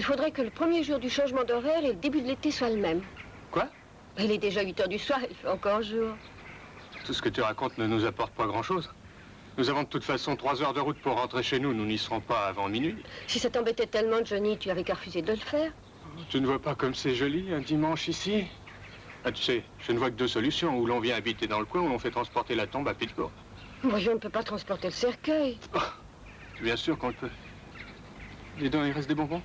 faudrait que le premier jour du changement d'horaire et le début de l'été soient le même. Quoi? Il est déjà 8 heures du soir, il fait encore jour. Tout ce que tu racontes ne nous apporte pas grand-chose. Nous avons de toute façon 3 heures de route pour rentrer chez nous. Nous n'y serons pas avant minuit. Si ça t'embêtait tellement, Johnny, tu avais qu'à refuser de le faire. Tu ne vois pas comme c'est joli, un dimanche ici? Ah, tu sais, je ne vois que 2 solutions. Ou l'on vient habiter dans le coin, ou l'on fait transporter la tombe à Pittsburgh. Voyons, on ne peut pas transporter le cercueil. Oh, bien sûr qu'on le peut. Dis donc, il reste des bonbons?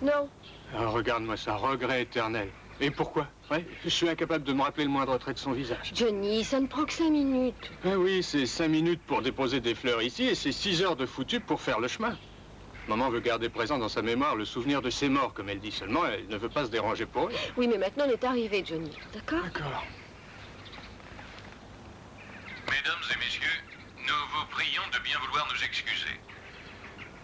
Non. Ah, regarde-moi ça, regret éternel. Et pourquoi? Ouais, je suis incapable de me rappeler le moindre trait de son visage. Johnny, ça ne prend que 5 minutes. Ah oui, c'est 5 minutes pour déposer des fleurs ici et c'est 6 heures de foutu pour faire le chemin. Maman veut garder présent dans sa mémoire le souvenir de ses morts, comme elle dit seulement. Elle ne veut pas se déranger pour eux. Oui, mais maintenant on est arrivé, Johnny. D'accord? D'accord. Mesdames et messieurs, nous vous prions de bien vouloir nous excuser.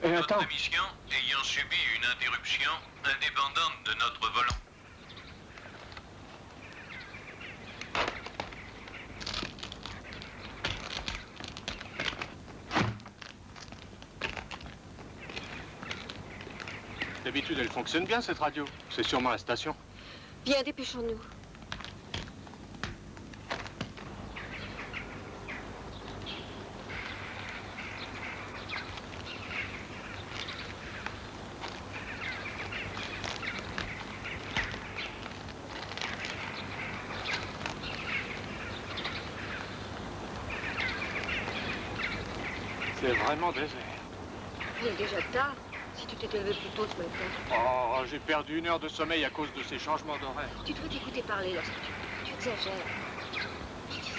Et attends. Notre émission ayant subi une interruption indépendante de notre volant. D'habitude, elle fonctionne bien, cette radio. C'est sûrement la station. Bien, dépêchons-nous. C'est vraiment désert. Il est déjà tard. Si tu t'étais levé plus tôt ce matin. Oh, j'ai perdu 1 heure de sommeil à cause de ces changements d'horaire. Tu dois t'écouter parler lorsque tu exagères. Vite ici.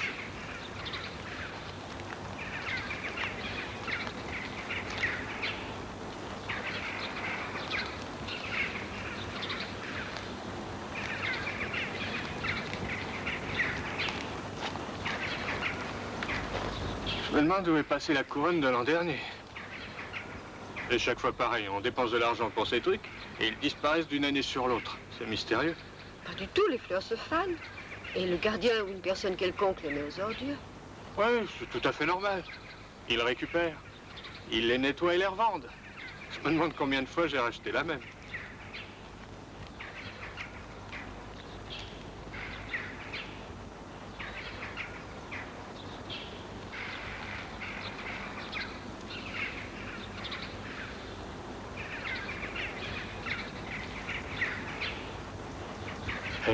Je me demande où est passée la couronne de l'an dernier. Et chaque fois pareil, on dépense de l'argent pour ces trucs et ils disparaissent d'une année sur l'autre. C'est mystérieux. Pas du tout, les fleurs se fanent. Et le gardien ou une personne quelconque les met aux ordures. Ouais, c'est tout à fait normal. Ils les récupèrent. Ils les nettoient et les revendent. Je me demande combien de fois j'ai racheté la même.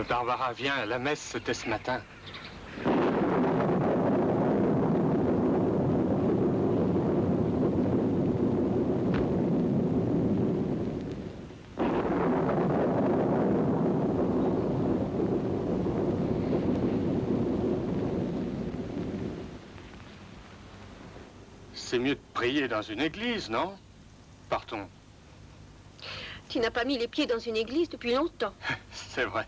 Barbara, viens, la messe, c'était ce matin. C'est mieux de prier dans une église, non? Partons. Tu n'as pas mis les pieds dans une église depuis longtemps. C'est vrai.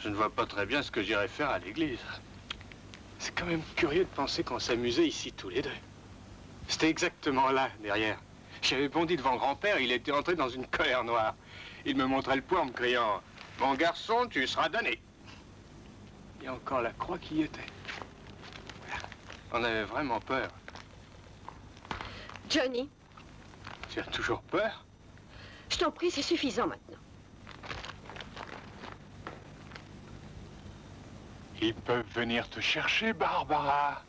Je ne vois pas très bien ce que j'irais faire à l'église. C'est quand même curieux de penser qu'on s'amusait ici tous les deux. C'était exactement là, derrière. J'avais bondi devant grand-père, il était entré dans une colère noire. Il me montrait le poing en me criant « Mon garçon, tu seras damné !» Il y a encore la croix qui y était. On avait vraiment peur. Johnny, Tu as toujours peur? je t'en prie, c'est suffisant maintenant. Ils peuvent venir te chercher, Barbara.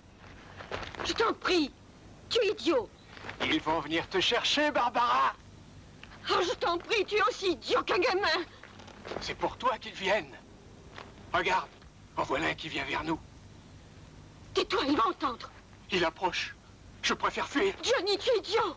Je t'en prie, tu es idiot. Ils vont venir te chercher, Barbara. Oh, je t'en prie, tu es aussi idiot qu'un gamin. C'est pour toi qu'ils viennent. Regarde, en voilà un qui vient vers nous. Tais-toi, il va entendre. Il approche. Je préfère fuir. Johnny, tu es idiot.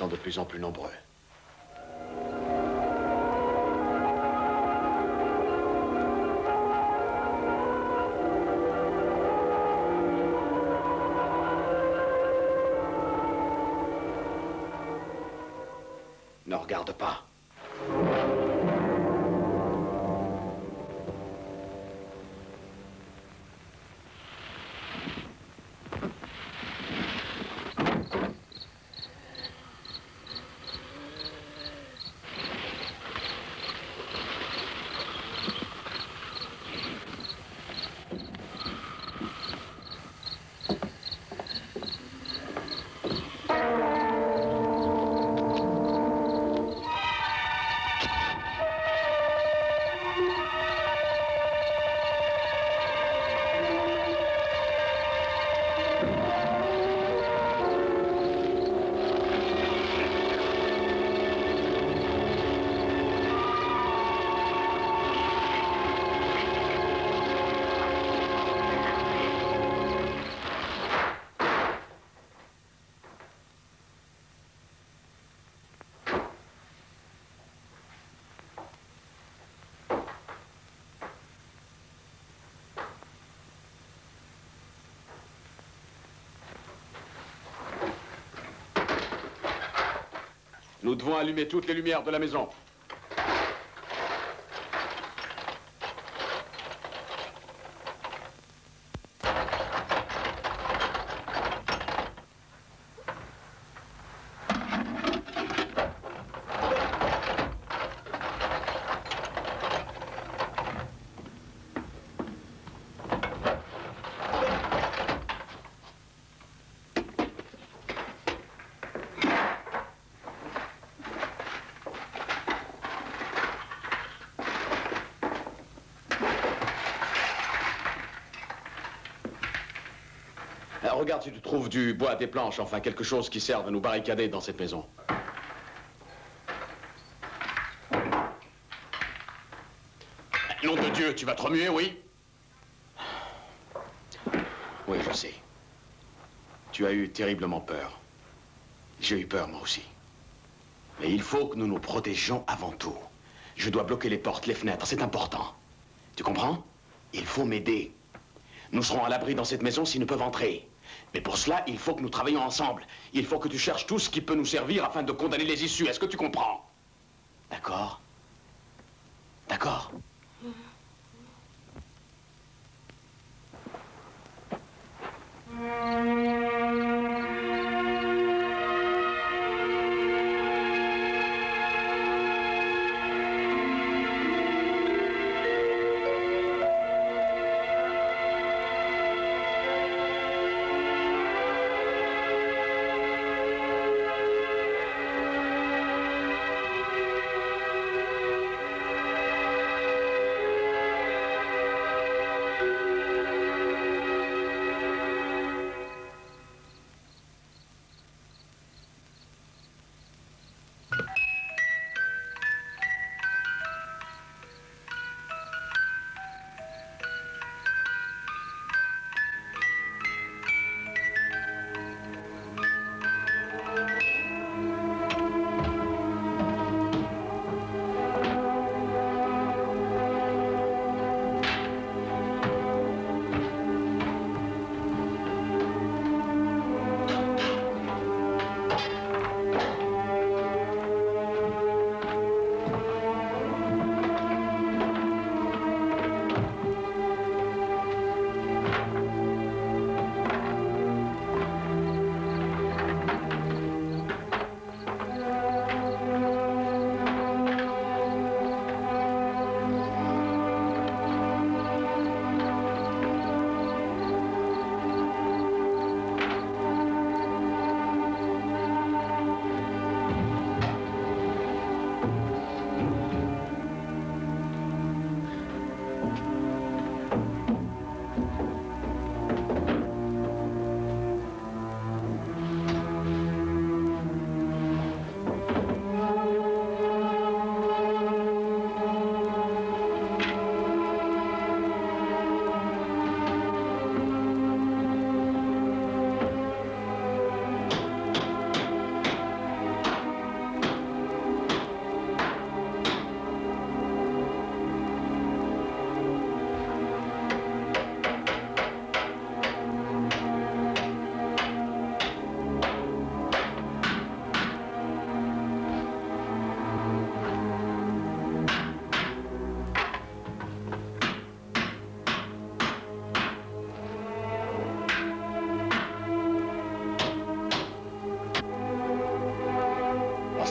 sont de plus en plus nombreux. Ne regarde pas. Nous devons allumer toutes les lumières de la maison. Regarde si tu trouves du bois, des planches, enfin quelque chose qui serve à nous barricader dans cette maison. Nom de Dieu, tu vas te remuer, oui? Oui, je sais. Tu as eu terriblement peur. J'ai eu peur, moi aussi. Mais il faut que nous nous protégions avant tout. Je dois bloquer les portes, les fenêtres, c'est important. Tu comprends? Il faut m'aider. Nous serons à l'abri dans cette maison s'ils ne peuvent entrer. Mais pour cela, il faut que nous travaillions ensemble. Il faut que tu cherches tout ce qui peut nous servir afin de condamner les issues. Est-ce que tu comprends? D'accord? D'accord?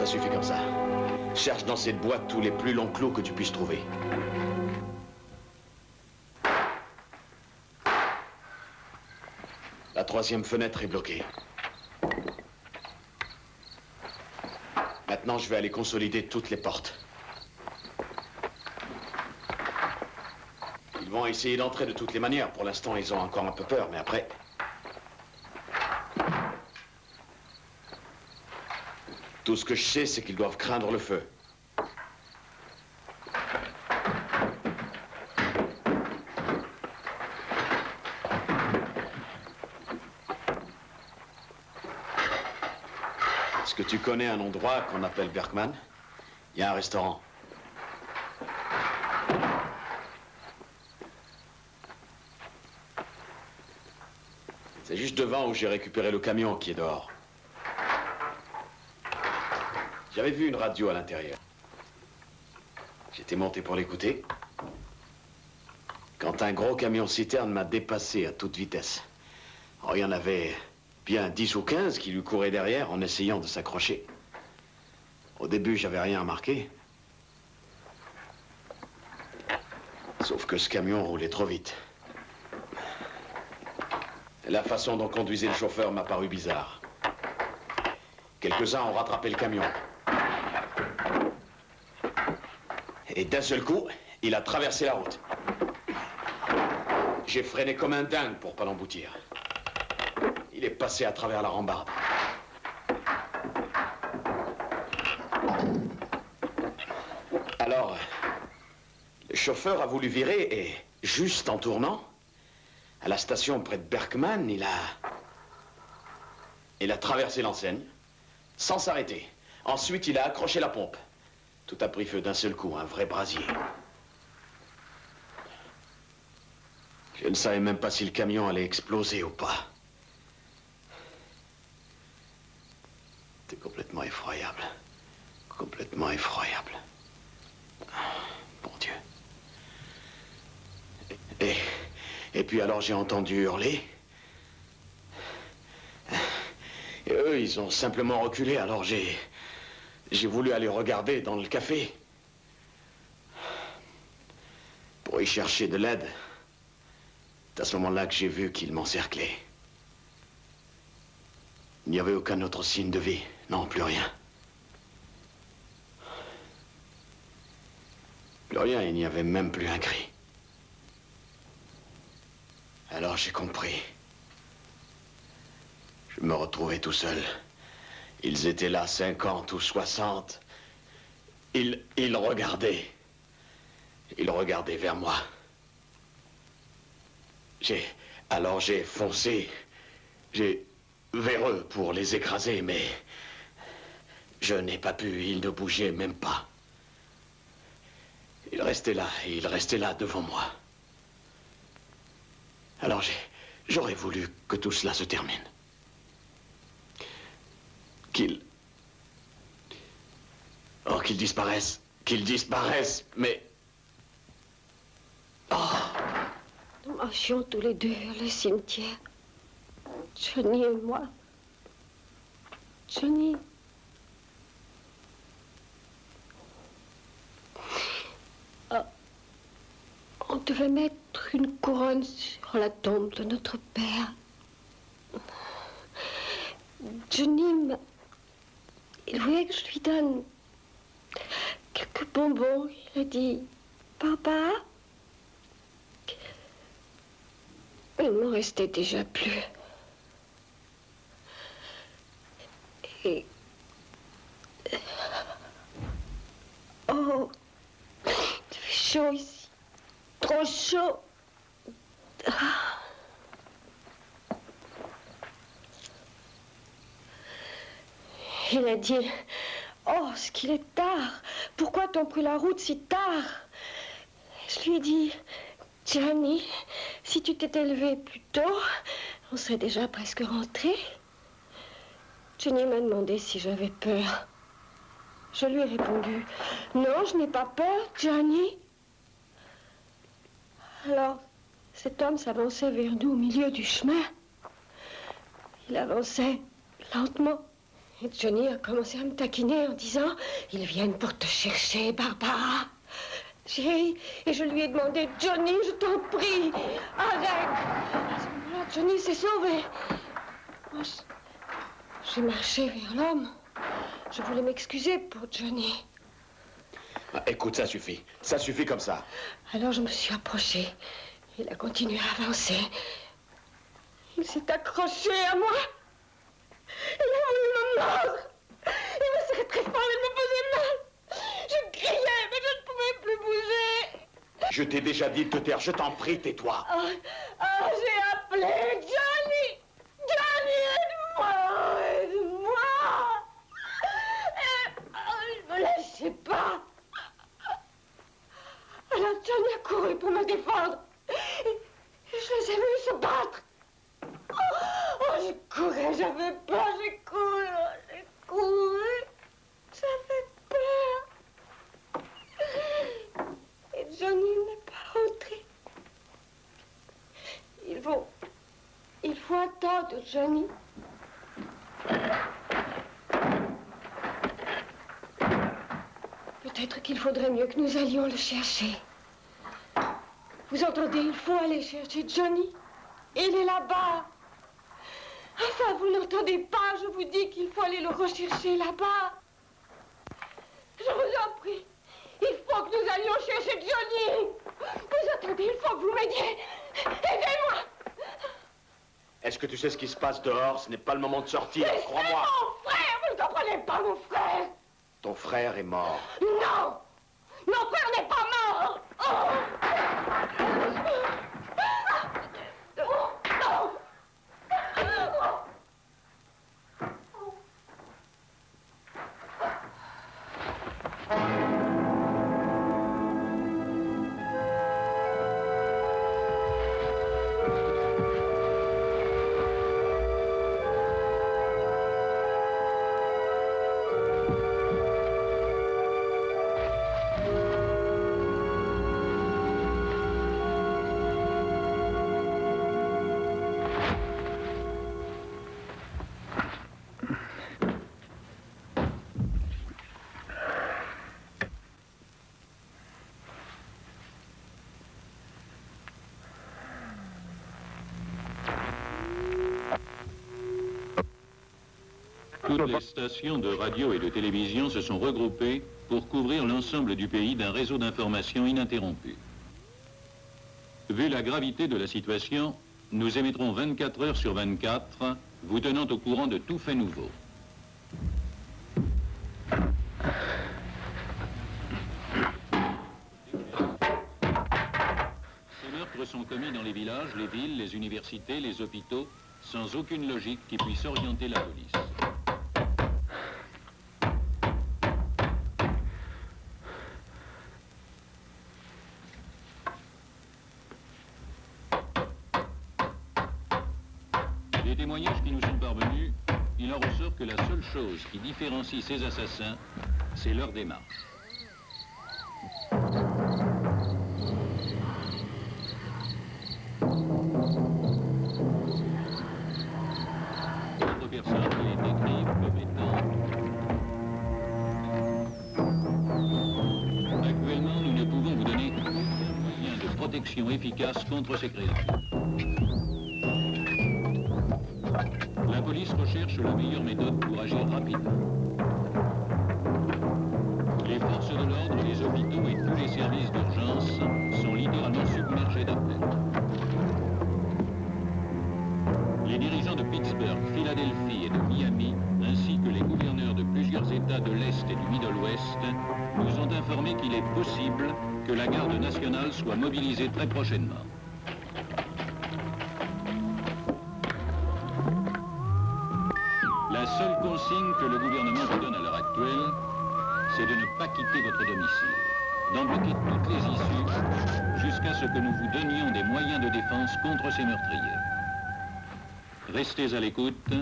suffit comme ça. Cherche dans cette boîte tous les plus longs clous que tu puisses trouver. La troisième fenêtre est bloquée. Maintenant, je vais aller consolider toutes les portes. Ils vont essayer d'entrer de toutes les manières. Pour l'instant, ils ont encore un peu peur, mais après... Tout ce que je sais, c'est qu'ils doivent craindre le feu. Est-ce que tu connais un endroit qu'on appelle Berkman? Il y a un restaurant. C'est juste devant où j'ai récupéré le camion qui est dehors. J'avais vu une radio à l'intérieur. J'étais monté pour l'écouter. Quand un gros camion-citerne m'a dépassé à toute vitesse. Oh, il y en avait bien 10 ou 15 qui lui couraient derrière en essayant de s'accrocher. Au début, j'avais rien remarqué. Sauf que ce camion roulait trop vite. La façon dont conduisait le chauffeur m'a paru bizarre. Quelques-uns ont rattrapé le camion. Et d'un seul coup, il a traversé la route. J'ai freiné comme un dingue pour pas l'emboutir. Il est passé à travers la rambarde. Alors, le chauffeur a voulu virer et, juste en tournant, à la station près de Berkman, il a traversé l'enseigne, sans s'arrêter. Ensuite, il a accroché la pompe. Tout a pris feu d'un seul coup, un vrai brasier. Je ne savais même pas si le camion allait exploser ou pas. C'était complètement effroyable. Complètement effroyable. Bon Dieu. Et puis alors j'ai entendu hurler. Et eux, ils ont simplement reculé, alors j'ai voulu aller regarder dans le café. Pour y chercher de l'aide. C'est à ce moment-là que j'ai vu qu'ils m'encerclaient. Il n'y avait aucun autre signe de vie. Non, plus rien. Plus rien, il n'y avait même plus un cri. Alors j'ai compris. Je me retrouvais tout seul. Ils étaient là 50 ou 60. Ils regardaient. Ils regardaient vers moi. Alors j'ai foncé. Vers eux pour les écraser, mais je n'ai pas pu. Ils ne bougeaient même pas. Ils restaient là devant moi. Alors j'aurais voulu que tout cela se termine. Qu'ils disparaissent, mais... Oh. Nous marchions tous les deux vers le cimetière. Johnny et moi. Johnny. Oh. On devait mettre une couronne sur la tombe de notre père. Johnny, il voulait que je lui donne quelques bonbons. Il a dit, papa. Il m'en restait déjà plus. Et... Oh, il fait chaud ici. Trop chaud. Ah. Il a dit, oh, ce qu'il est tard. Pourquoi t'as pris la route si tard? Je lui ai dit, Johnny, si tu t'étais levé plus tôt, on serait déjà presque rentrés. Johnny m'a demandé si j'avais peur. Je lui ai répondu, non, je n'ai pas peur, Johnny. Alors, cet homme s'avançait vers nous au milieu du chemin. Il avançait lentement. Et Johnny a commencé à me taquiner en disant « Ils viennent pour te chercher, Barbara ». Et je lui ai demandé « Johnny, je t'en prie, arrête !» À ce moment-là, Johnny s'est sauvé. Moi, j'ai marché vers l'homme. Je voulais m'excuser pour Johnny. Ah, écoute, ça suffit. Ça suffit comme ça. Alors je me suis approchée. Il a continué à avancer. Il s'est accroché à moi. Il a voulu me mordre. Il me serrait très fort, il me faisait mal. Je criais, mais je ne pouvais plus bouger. Je t'ai déjà dit de te taire. Je t'en prie, tais-toi. J'ai appelé Johnny. Johnny, aide-moi, aide-moi. Il ne me lâchait pas. Alors Johnny a couru pour me défendre. Et je les ai vus se battre. Je courais, j'avais peur, j'ai couru. J'avais peur. Et Johnny n'est pas rentré. Il faut attendre, Johnny. Peut-être qu'il faudrait mieux que nous allions le chercher. Vous entendez, il faut aller chercher Johnny. Il est là-bas. Enfin, vous n'entendez pas, je vous dis qu'il faut aller le rechercher là-bas. Je vous en prie, il faut que nous allions chercher Johnny. Vous entendez, il faut que vous m'aidiez. Aidez-moi. Est-ce que tu sais ce qui se passe dehors? Ce n'est pas le moment de sortir, crois-moi. Mon frère, vous ne comprenez pas, mon frère. Ton frère est mort. Non, mon frère n'est pas mort. Toutes les stations de radio et de télévision se sont regroupées pour couvrir l'ensemble du pays d'un réseau d'information ininterrompu. Vu la gravité de la situation, nous émettrons 24 heures sur 24, vous tenant au courant de tout fait nouveau. Ces meurtres sont commis dans les villages, les villes, les universités, les hôpitaux, sans aucune logique qui puisse orienter la police. Des témoignages qui nous sont parvenus, il en ressort que la seule chose qui différencie ces assassins, c'est leur démarche. D'autres personnes les décrivent comme étant... Actuellement, nous ne pouvons vous donner aucun moyen de protection efficace contre ces créatures. La police recherche la meilleure méthode pour agir rapidement. Les forces de l'ordre, les hôpitaux et tous les services d'urgence sont littéralement submergés d'appels. Les dirigeants de Pittsburgh, Philadelphie et de Miami, ainsi que les gouverneurs de plusieurs États de l'Est et du Middle West, nous ont informé qu'il est possible que la garde nationale soit mobilisée très prochainement. La seule consigne que le gouvernement vous donne à l'heure actuelle, c'est de ne pas quitter votre domicile, d'en bloquer toutes les issues jusqu'à ce que nous vous donnions des moyens de défense contre ces meurtriers. Restez à l'écoute,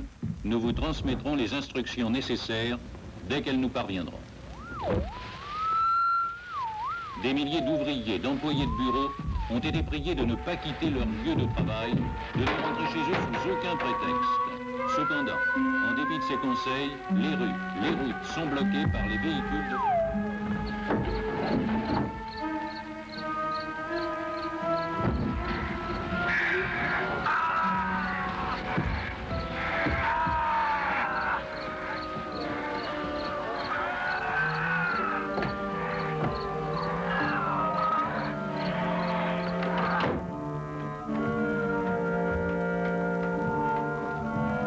nous vous transmettrons les instructions nécessaires dès qu'elles nous parviendront. Des milliers d'ouvriers, d'employés de bureau ont été priés de ne pas quitter leur lieu de travail, de ne rentrer chez eux sous aucun prétexte. Cependant, en dépit de ses conseils, les routes sont bloquées par les véhicules de...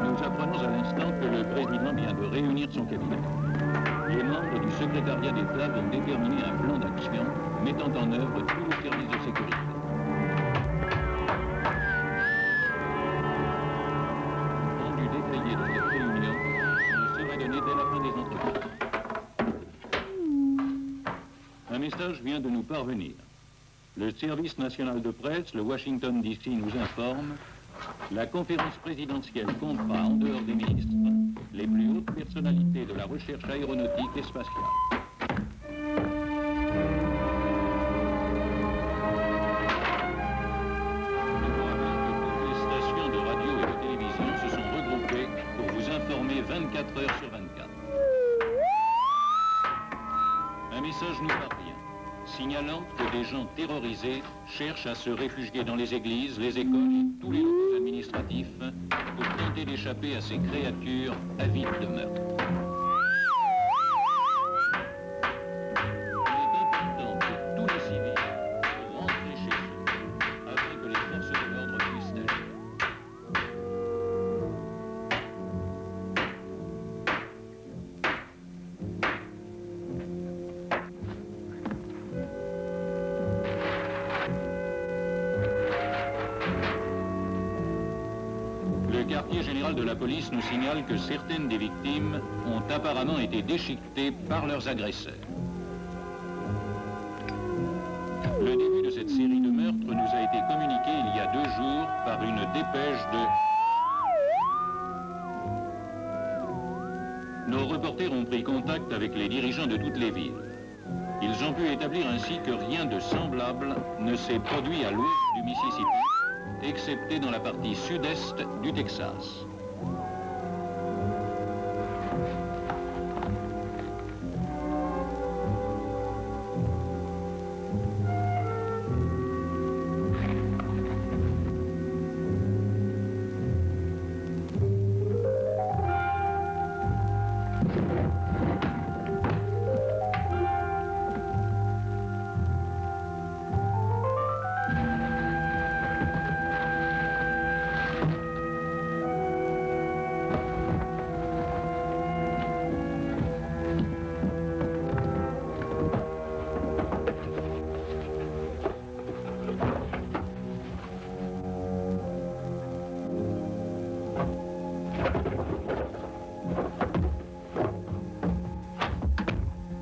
Nous apprenons à l'instant que le président vient de réunir son cabinet. Les membres du secrétariat d'État vont déterminer un plan d'action mettant en œuvre tous les services de sécurité. Rendu détaillé de cette réunion nous serait donné dès la fin des entretiens. Un message vient de nous parvenir. Le service national de presse, le Washington DC, nous informe: la conférence présidentielle comptera, en dehors des ministres, les plus hautes personnalités de la recherche aéronautique et spatiale. Nous vous rappelons que toutes les stations de radio et de télévision se sont regroupées pour vous informer 24 heures sur 24. Un message nous parvient, signalant que des gens terrorisés cherchent à se réfugier dans les églises, les écoles et tous les locaux administratifs pour tenter d'échapper à ces créatures avides de meurtre. Il est important pour tous les civils de rentrer chez eux afin que les forces de l'ordre puissent agir. Le quartier général de la police nous signale que certaines des victimes ont apparemment été déchiquetées par leurs agresseurs. Le début de cette série de meurtres nous a été communiqué il y a 2 jours par une dépêche de... Nos reporters ont pris contact avec les dirigeants de toutes les villes. Ils ont pu établir ainsi que rien de semblable ne s'est produit à l'ouest du Mississippi, excepté dans la partie sud-est du Texas.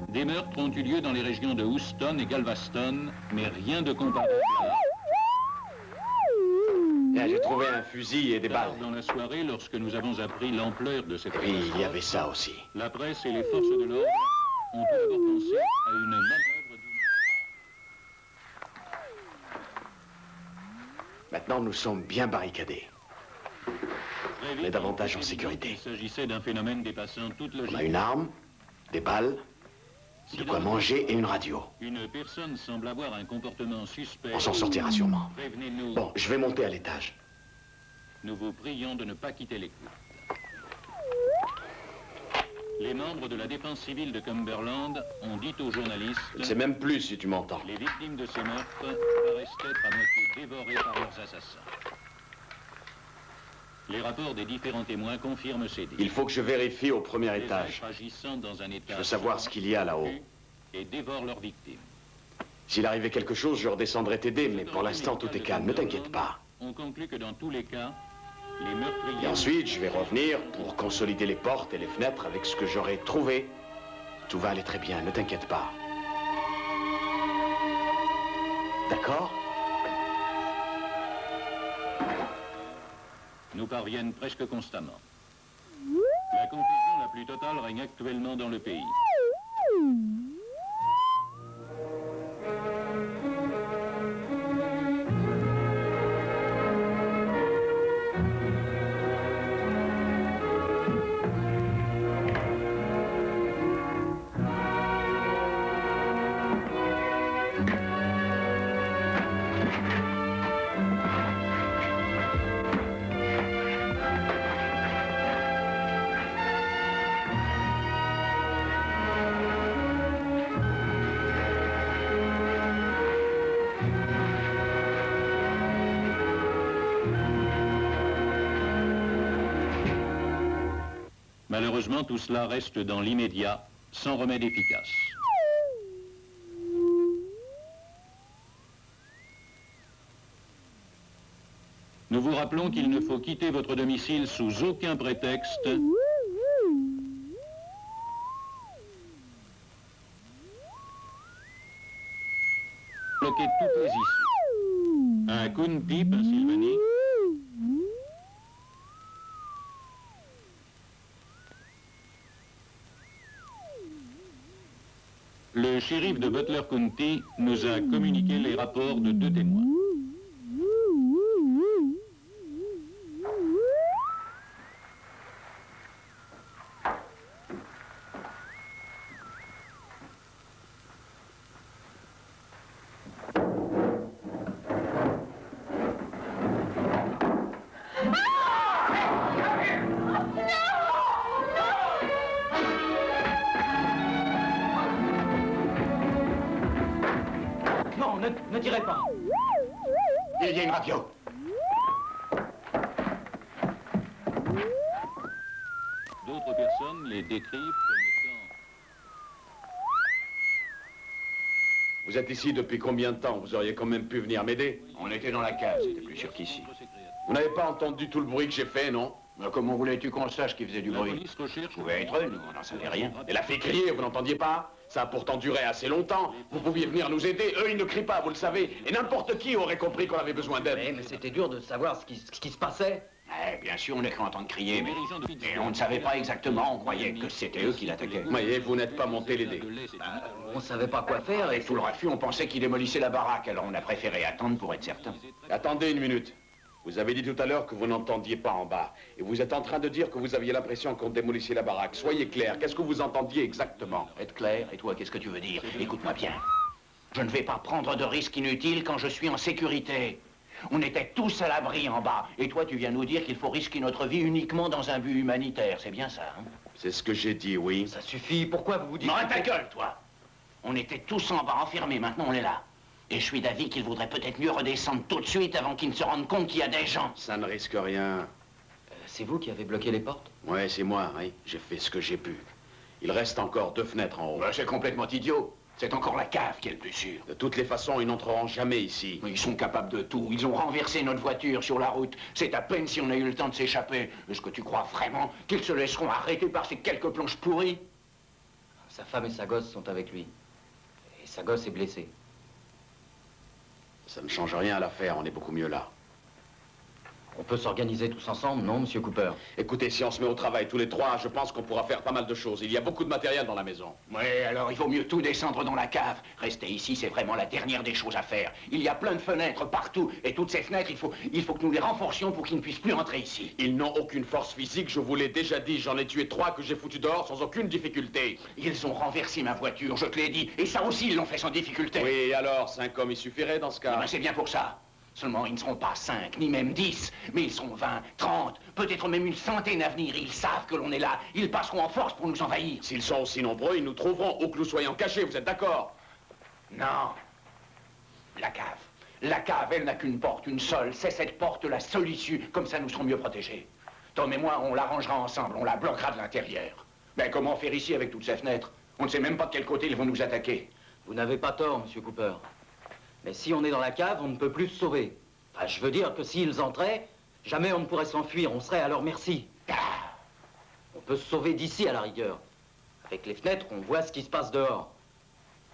Des meurtres ont eu lieu dans les régions de Houston et Galveston, mais rien de comparable à... J'ai trouvé un fusil et des balles. Dans la soirée, lorsque nous avons appris l'ampleur de cette Et puis, il y avait ça aussi. la presse et les forces de l'ordre ont tout d'abord pensé à une manœuvre du... Maintenant, nous sommes bien barricadés. Très vite, On est davantage en il sécurité. s'agissait d'un phénomène dépassant toute On logique. a une arme, des balles, de quoi manger et une radio. Une personne semble avoir un comportement suspect. On s'en sortira sûrement. Prévenez-nous. Bon, je vais monter à l'étage. Nous vous prions de ne pas quitter l'écoute. Les membres de la défense civile de Cumberland ont dit aux journalistes... Je ne sais même plus si tu m'entends. Les victimes de ces meurtres paraissent être à moitié dévorées par leurs assassins. Les rapports des différents témoins confirment ces dires. Il faut que je vérifie au premier Les étage. êtres agissant dans un état... Je veux savoir ce qu'il y a là-haut. ...et dévorent leurs victimes. S'il arrivait quelque chose, je redescendrai t'aider, mais pour l'instant, tout est calme. Ne t'inquiète pas. On conclut que dans tous les cas, les meurtriers... Et ensuite, je vais revenir pour consolider les portes et les fenêtres avec ce que j'aurai trouvé. Tout va aller très bien, ne t'inquiète pas. D'accord ? nous parviennent presque constamment. La confusion la plus totale règne actuellement dans le pays. Malheureusement, tout cela reste dans l'immédiat, sans remède efficace. Nous vous rappelons qu'il ne faut quitter votre domicile sous aucun prétexte. Bloquer toutes les issues. Un County, Pennsylvanie. Le shérif de Butler County nous a communiqué les rapports de 2 témoins. Ne tirez pas. Il y a une radio. D'autres personnes les décrivent comme étant... Vous êtes ici depuis combien de temps? Vous auriez quand même pu venir m'aider. On était dans la cave, c'était plus sûr qu'ici. Vous n'avez pas entendu tout le bruit que j'ai fait, non? Mais comment voulais-tu qu'on sache qu'il faisait du La bruit? police recherche... Ça pouvait être eux, nous, on n'en savait rien. Elle a fait crier, vous n'entendiez pas? Ça a pourtant duré assez longtemps. Vous pouviez venir nous aider. Eux, ils ne crient pas, vous le savez. Et n'importe qui aurait compris qu'on avait besoin d'aide. Mais c'était dur de savoir ce qui se passait. Eh, bien sûr, on est cru entendre crier, mais... Dirigeant de- Et on ne savait pas exactement, on croyait que c'était eux qui l'attaquaient. Voyez, vous n'êtes pas monté les dés. On savait pas quoi faire et Avec tout le refus, on pensait qu'ils démolissaient la baraque, alors on a préféré attendre pour être certain. Attendez une minute. Vous avez dit tout à l'heure que vous n'entendiez pas en bas. Et vous êtes en train de dire que vous aviez l'impression qu'on démolissait la baraque. Soyez clair, qu'est-ce que vous entendiez exactement? Être clair, et toi, qu'est-ce que tu veux dire? Écoute-moi bien. Je ne vais pas prendre de risques inutiles quand je suis en sécurité. On était tous à l'abri en bas. Et toi, tu viens nous dire qu'il faut risquer notre vie uniquement dans un but humanitaire. C'est bien ça, hein? C'est ce que j'ai dit, oui. ça suffit. Pourquoi vous vous dites... Non, ta gueule, toi! On était tous en bas, enfermés. Maintenant, on est là. Et je suis d'avis qu'il vaudrait peut-être mieux redescendre tout de suite avant qu'ils ne se rendent compte qu'il y a des gens. Ça ne risque rien. C'est vous qui avez bloqué les portes? Ouais, c'est moi, oui. J'ai fait ce que j'ai pu. Il reste encore 2 fenêtres en haut. Ben, c'est complètement idiot. C'est encore la cave qui est le plus sûr. De toutes les façons, ils n'entreront jamais ici. Ils sont capables de tout. Ils ont renversé notre voiture sur la route. C'est à peine si on a eu le temps de s'échapper. Est-ce que tu crois vraiment qu'ils se laisseront arrêter par ces quelques planches pourries? Sa femme et sa gosse sont avec lui. Et sa gosse est blessée. Ça ne change rien à l'affaire, on est beaucoup mieux là. On peut s'organiser tous ensemble, non, Monsieur Cooper? Écoutez, si on se met au travail tous les 3, je pense qu'on pourra faire pas mal de choses. Il y a beaucoup de matériel dans la maison. Oui, alors il vaut mieux tout descendre dans la cave. Rester ici, c'est vraiment la dernière des choses à faire. Il y a plein de fenêtres partout. Et toutes ces fenêtres, il faut que nous les renforcions pour qu'ils ne puissent plus entrer ici. Ils n'ont aucune force physique, je vous l'ai déjà dit. J'en ai tué 3 que j'ai foutus dehors sans aucune difficulté. Ils ont renversé ma voiture, je te l'ai dit. Et ça aussi, ils l'ont fait sans difficulté. Oui, et alors, 5 hommes, il suffirait dans ce cas? Ben, c'est bien pour ça. Seulement, ils ne seront pas 5, ni même 10, mais ils seront 20, 30, peut-être même une centaine à venir. Ils savent que l'on est là. Ils passeront en force pour nous envahir. S'ils sont aussi nombreux, ils nous trouveront où que nous soyons cachés, vous êtes d'accord? Non. La cave. La cave, elle n'a qu'une porte, une seule. C'est cette porte la seule issue. Comme ça, nous serons mieux protégés. Tom et moi, on l'arrangera ensemble. On la bloquera de l'intérieur. Mais comment faire ici avec toutes ces fenêtres? On ne sait même pas de quel côté ils vont nous attaquer. Vous n'avez pas tort, Monsieur Cooper. Mais si on est dans la cave, on ne peut plus se sauver. Enfin, je veux dire que s'ils entraient, jamais on ne pourrait s'enfuir. On serait à leur merci. On peut se sauver d'ici, à la rigueur. Avec les fenêtres, on voit ce qui se passe dehors.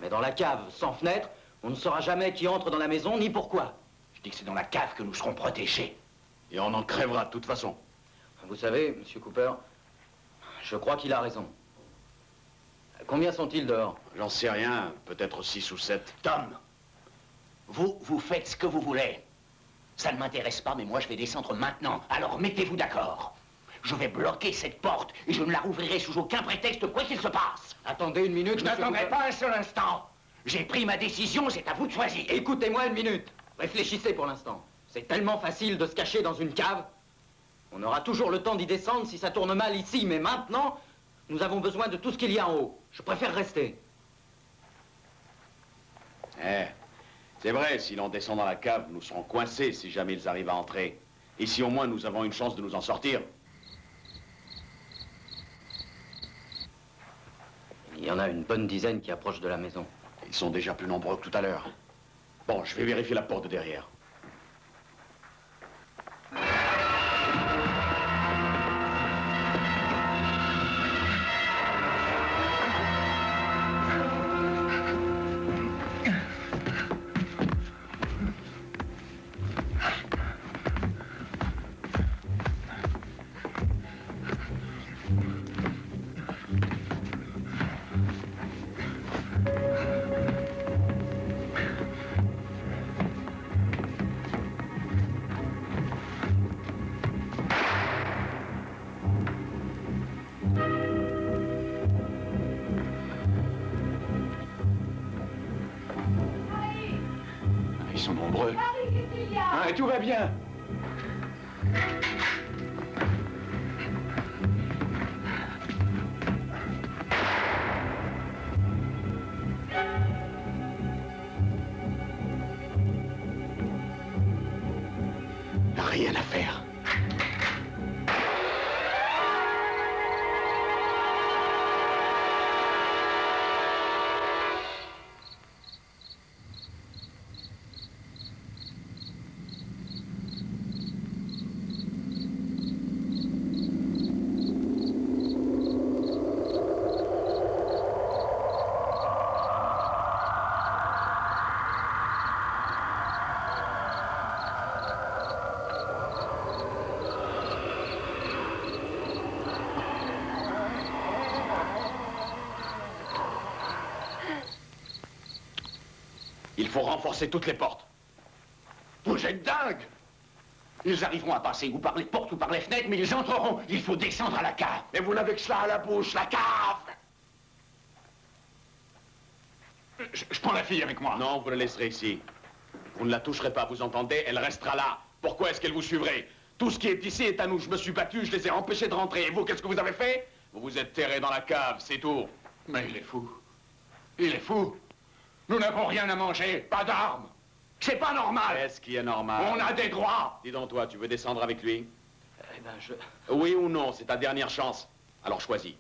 Mais dans la cave, sans fenêtre, on ne saura jamais qui entre dans la maison, ni pourquoi. Je dis que c'est dans la cave que nous serons protégés. Et on en crèvera de toute façon. Vous savez, Monsieur Cooper, je crois qu'il a raison. Combien sont-ils dehors? J'en sais rien, peut-être 6 ou 7. Tom, vous faites ce que vous voulez. Ça ne m'intéresse pas, mais moi je vais descendre maintenant. Alors mettez-vous d'accord. Je vais bloquer cette porte et je ne la rouvrirai sous aucun prétexte, quoi qu'il se passe. Attendez une minute, Je Monsieur n'attendrai Cooper. pas un seul instant. J'ai pris ma décision, c'est à vous de choisir. Écoutez-moi une minute. Réfléchissez pour l'instant. C'est tellement facile de se cacher dans une cave. On aura toujours le temps d'y descendre si ça tourne mal ici, mais maintenant, nous avons besoin de tout ce qu'il y a en haut. Je préfère rester. Eh, c'est vrai, si l'on descend dans la cave, nous serons coincés si jamais ils arrivent à entrer. Ici, au moins, nous avons une chance de nous en sortir. Il y en a une bonne dizaine qui approchent de la maison. Ils sont déjà plus nombreux que tout à l'heure. Bon, je vais vérifier la porte de derrière. Ils sont nombreux. Hein, tout va bien. Rien à faire. Il faut renforcer toutes les portes. Vous êtes dingue! Ils arriveront à passer ou par les portes ou par les fenêtres, mais ils entreront. Il faut descendre à la cave. Mais vous n'avez que cela à la bouche, la cave! Je prends la fille avec moi. Non, vous la laisserez ici. Vous ne la toucherez pas, vous entendez? Elle restera là. Pourquoi est-ce qu'elle vous suivrait? Tout ce qui est ici est à nous. Je me suis battu, je les ai empêchés de rentrer. Et vous, qu'est-ce que vous avez fait? Vous vous êtes terré dans la cave, c'est tout. Mais il est fou. Il est fou. Nous n'avons rien à manger, pas d'armes. C'est pas normal. Qu'est-ce qui est normal? On a des droits. Dis donc, toi, tu veux descendre avec lui? Eh ben, Oui ou non, c'est ta dernière chance. Alors choisis.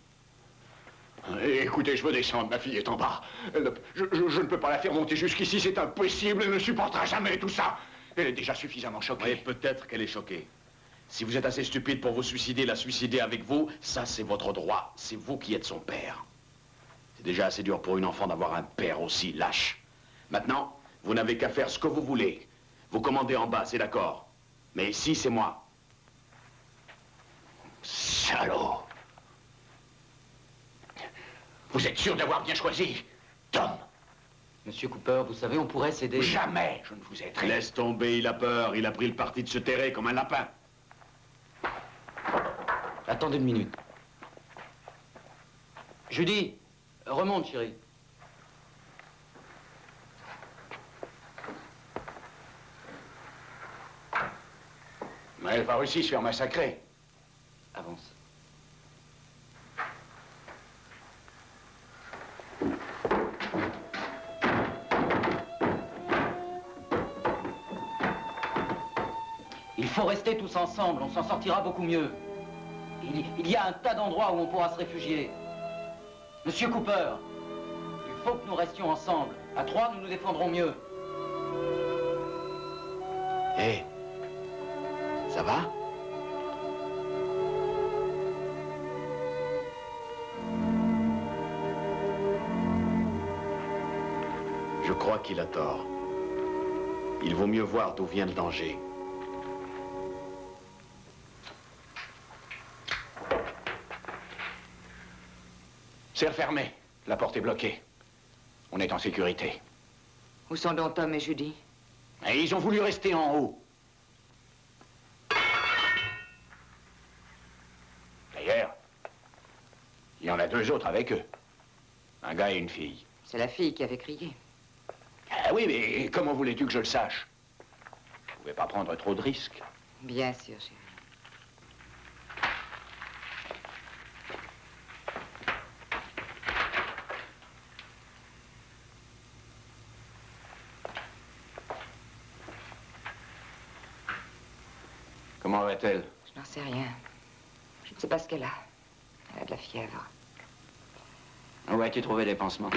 Écoutez, je veux descendre, ma fille est en bas. Je ne peux pas la faire monter jusqu'ici, c'est impossible, elle ne supportera jamais tout ça. Elle est déjà suffisamment choquée. Oui, peut-être qu'elle est choquée. Si vous êtes assez stupide pour vous suicider, la suicider avec vous, ça c'est votre droit. C'est vous qui êtes son père. C'est déjà assez dur pour une enfant d'avoir un père aussi lâche. Maintenant, vous n'avez qu'à faire ce que vous voulez. Vous commandez en bas, c'est d'accord. Mais ici, c'est moi. Salaud. Vous êtes sûr d'avoir bien choisi, Tom? Monsieur Cooper, vous savez, on pourrait s'aider. Jamais je ne vous aiderai. Laisse tomber, il a peur. Il a pris le parti de se terrer comme un lapin. Attendez une minute. Judy, remonte, chérie. Mais elle va aussi se faire massacrer. Avance. Il faut rester tous ensemble, on s'en sortira beaucoup mieux. Il y a un tas d'endroits où on pourra se réfugier. Monsieur Cooper, il faut que nous restions ensemble. À trois, nous nous défendrons mieux. Hé, ça va? Je crois qu'il a tort. Il vaut mieux voir d'où vient le danger. C'est refermé. La porte est bloquée. On est en sécurité. Où sont donc Tom et Judy? Et ils ont voulu rester en haut. D'ailleurs, il y en a deux autres avec eux. Un gars et une fille. C'est la fille qui avait crié. Ah oui, mais comment voulais-tu que je le sache? Vous pouvez pas prendre trop de risques. Bien sûr, chérie. Comment va-t-elle? Je n'en sais rien. Je ne sais pas ce qu'elle a. Elle a de la fièvre. Où as-tu trouvé les pansements?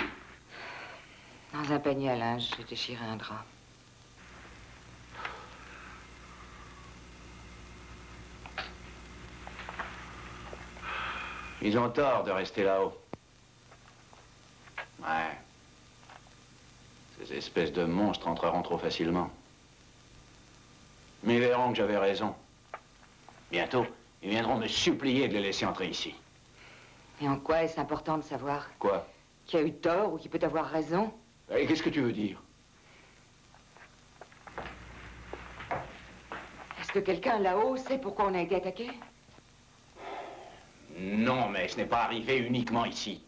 Dans un panier à linge, j'ai déchiré un drap. Ils ont tort de rester là-haut. Ouais. Ces espèces de monstres entreront trop facilement. Mais ils verront que j'avais raison. Bientôt, ils viendront me supplier de les laisser entrer ici. Et en quoi est-ce important de savoir Quoi? qui a eu tort ou qui peut avoir raison? Et qu'est-ce que tu veux dire? Est-ce que quelqu'un là-haut sait pourquoi on a été attaqué? Non, mais ce n'est pas arrivé uniquement ici.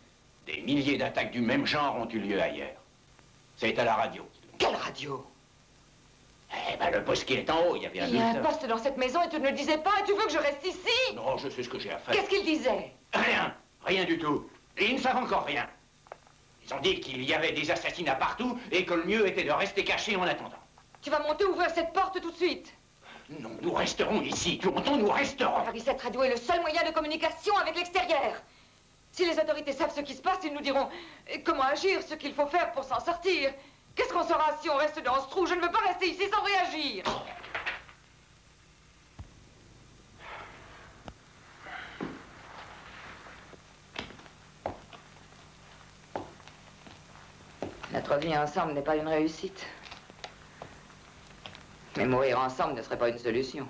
Des milliers d'attaques du même genre ont eu lieu ailleurs. C'est à la radio. Quelle radio? Eh ben, le poste qui est en haut, il y avait un Il y a un bulletin. poste dans cette maison et tu ne le disais pas et tu veux que je reste ici? Non, je sais ce que j'ai à faire. Qu'est-ce qu'il disait? Rien. Rien du tout. Et ils ne savent encore rien. Ils ont dit qu'il y avait des assassinats partout et que le mieux était de rester caché en attendant. Tu vas monter ouvrir cette porte tout de suite. Non, nous resterons ici. Tu entends, nous resterons. Harry, cette radio est le seul moyen de communication avec l'extérieur. Si les autorités savent ce qui se passe, ils nous diront comment agir, ce qu'il faut faire pour s'en sortir. Qu'est-ce qu'on saura si on reste dans ce trou? Je ne veux pas rester ici sans réagir. Notre vie ensemble n'est pas une réussite. Mais mourir ensemble ne serait pas une solution.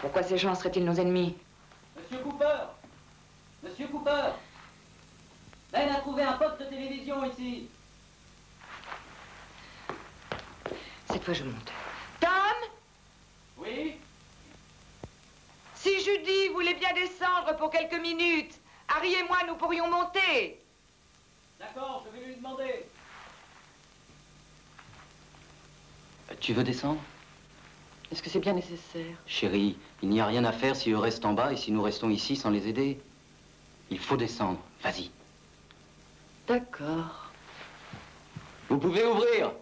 Pourquoi ces gens seraient-ils nos ennemis? Monsieur Cooper! Monsieur Cooper! Ben a trouvé un poste de télévision ici. Cette fois, je monte. Tom? Oui? Si Judy voulait bien descendre pour quelques minutes, Harry et moi, nous pourrions monter. D'accord, je vais lui demander. Tu veux descendre? Est-ce que c'est bien nécessaire? Chérie, il n'y a rien à faire si eux restent en bas et si nous restons ici sans les aider. Il faut descendre. Vas-y. D'accord. Vous pouvez ouvrir.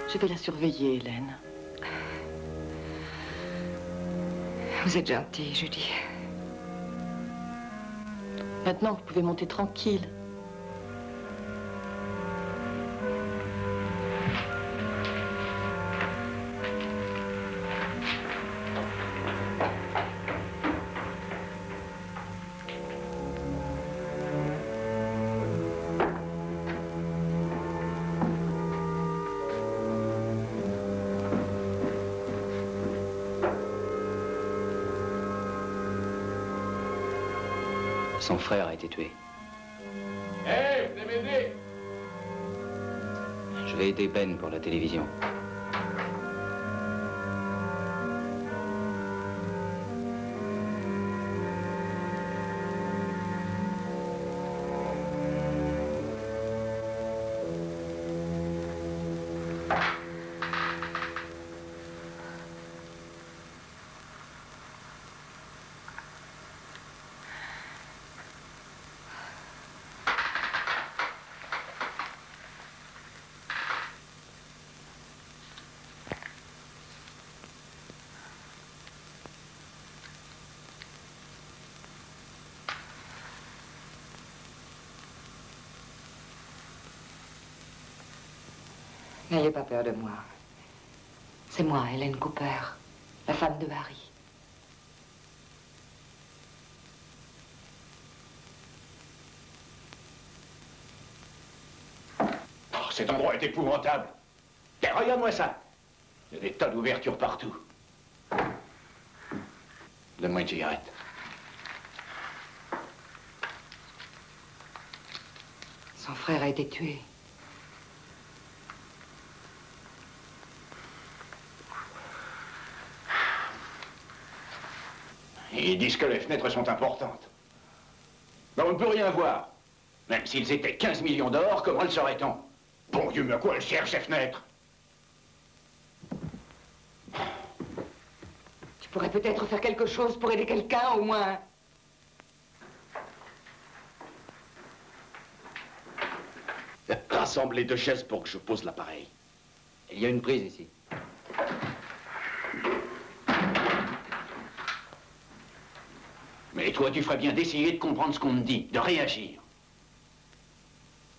Je vais la surveiller, Hélène. Vous êtes gentille, Judy. Maintenant, vous pouvez monter tranquille. Son frère a été tué. Hé, venez m'aider! Je vais aider Ben pour la télévision. N'ayez pas peur de moi. C'est moi, Hélène Cooper, la femme de Harry. Oh, cet endroit est épouvantable. Et regarde-moi ça. Il y a des tas d'ouvertures partout. Donne-moi une cigarette. Son frère a été tué. Ils disent que les fenêtres sont importantes. Mais on ne peut rien voir. Même s'ils étaient 15 millions d'or, comment le saurait-on? Bon Dieu, mais à quoi elles servent ces fenêtres? pourrais peut-être faire quelque chose pour aider quelqu'un, au moins. Rassemble les deux chaises pour que je pose l'appareil. Il y a une prise ici. Mais toi, tu ferais bien d'essayer de comprendre ce qu'on me dit, de réagir.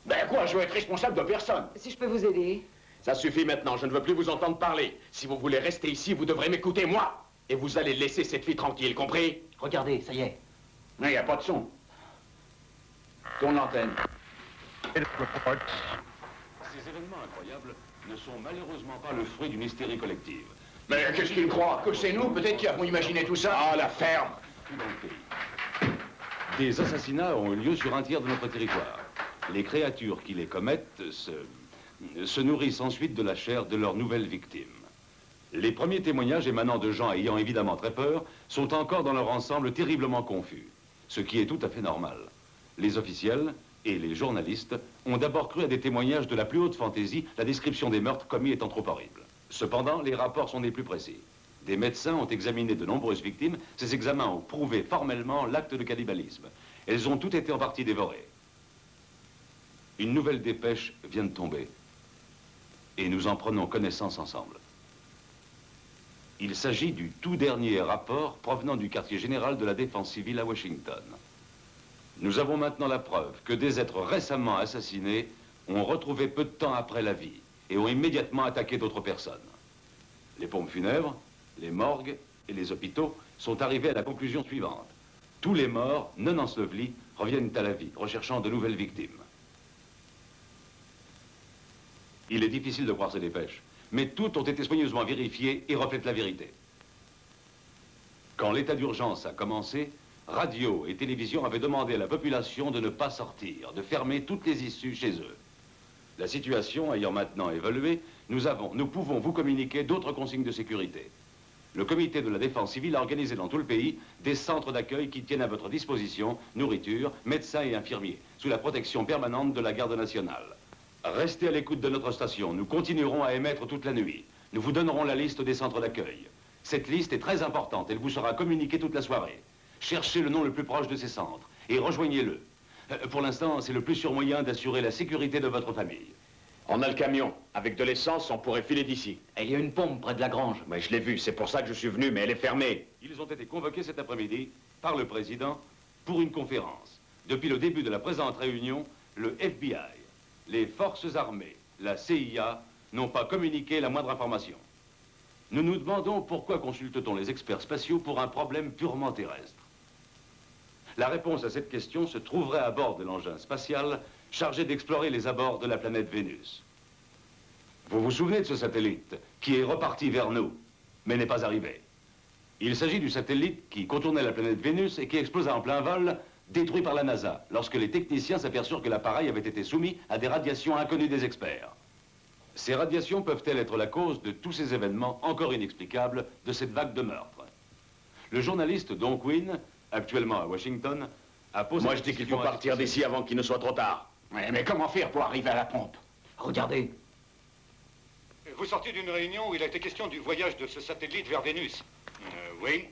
Ben quoi, je veux être responsable de personne. Si je peux vous aider. Ça suffit maintenant, je ne veux plus vous entendre parler. Si vous voulez rester ici, vous devrez m'écouter, moi. Et vous allez laisser cette fille tranquille, compris? Regardez, ça y est. Mais il n'y a pas de son. Tourne l'antenne. Ces événements incroyables ne sont malheureusement pas le fruit d'une hystérie collective. Mais qu'est-ce qu'il croit? Que c'est nous, peut-être, qui avons imaginé tout ça? Ah, la ferme! Dans le pays. Des assassinats ont eu lieu sur un tiers de notre territoire. Les créatures qui les commettent se nourrissent ensuite de la chair de leurs nouvelles victimes. Les premiers témoignages émanant de gens ayant évidemment très peur sont encore dans leur ensemble terriblement confus, ce qui est tout à fait normal. Les officiels et les journalistes ont d'abord cru à des témoignages de la plus haute fantaisie, la description des meurtres commis étant trop horrible. Cependant, les rapports sont des plus précis. Des médecins ont examiné de nombreuses victimes. Ces examens ont prouvé formellement l'acte de cannibalisme. Elles ont toutes été en partie dévorées. Une nouvelle dépêche vient de tomber. Et nous en prenons connaissance ensemble. Il s'agit du tout dernier rapport provenant du quartier général de la défense civile à Washington. Nous avons maintenant la preuve que des êtres récemment assassinés ont retrouvé peu de temps après la vie et ont immédiatement attaqué d'autres personnes. Les pompes funèbres, les morgues et les hôpitaux sont arrivés à la conclusion suivante. Tous les morts non ensevelis reviennent à la vie, recherchant de nouvelles victimes. Il est difficile de croire ces dépêches, mais toutes ont été soigneusement vérifiées et reflètent la vérité. Quand l'état d'urgence a commencé, radio et télévision avaient demandé à la population de ne pas sortir, de fermer toutes les issues chez eux. La situation ayant maintenant évolué, nous pouvons vous communiquer d'autres consignes de sécurité. Le comité de la défense civile a organisé dans tout le pays des centres d'accueil qui tiennent à votre disposition nourriture, médecins et infirmiers, sous la protection permanente de la garde nationale. Restez à l'écoute de notre station. Nous continuerons à émettre toute la nuit. Nous vous donnerons la liste des centres d'accueil. Cette liste est très importante. Elle vous sera communiquée toute la soirée. Cherchez le nom le plus proche de ces centres et rejoignez-le. Pour l'instant, c'est le plus sûr moyen d'assurer la sécurité de votre famille. On a le camion. Avec de l'essence, on pourrait filer d'ici. Et il y a une pompe près de la grange. Mais je l'ai vu, c'est pour ça que je suis venu, mais elle est fermée. Ils ont été convoqués cet après-midi par le président pour une conférence. Depuis le début de la présente réunion, le FBI, les forces armées, la CIA n'ont pas communiqué la moindre information. Nous nous demandons pourquoi consulte-t-on les experts spatiaux pour un problème purement terrestre. La réponse à cette question se trouverait à bord de l'engin spatial chargé d'explorer les abords de la planète Vénus. Vous vous souvenez de ce satellite qui est reparti vers nous, mais n'est pas arrivé. Il s'agit du satellite qui contournait la planète Vénus et qui explosa en plein vol, détruit par la NASA, lorsque les techniciens s'aperçurent que l'appareil avait été soumis à des radiations inconnues des experts. Ces radiations peuvent-elles être la cause de tous ces événements encore inexplicables de cette vague de meurtres? Le journaliste Don Quinn, actuellement à Washington, a posé... Moi, je dis qu'il faut partir d'ici avant qu'il ne soit trop tard. Ouais, mais comment faire pour arriver à la pompe? Regardez. Vous sortez d'une réunion où il a été question du voyage de ce satellite vers Vénus. Oui,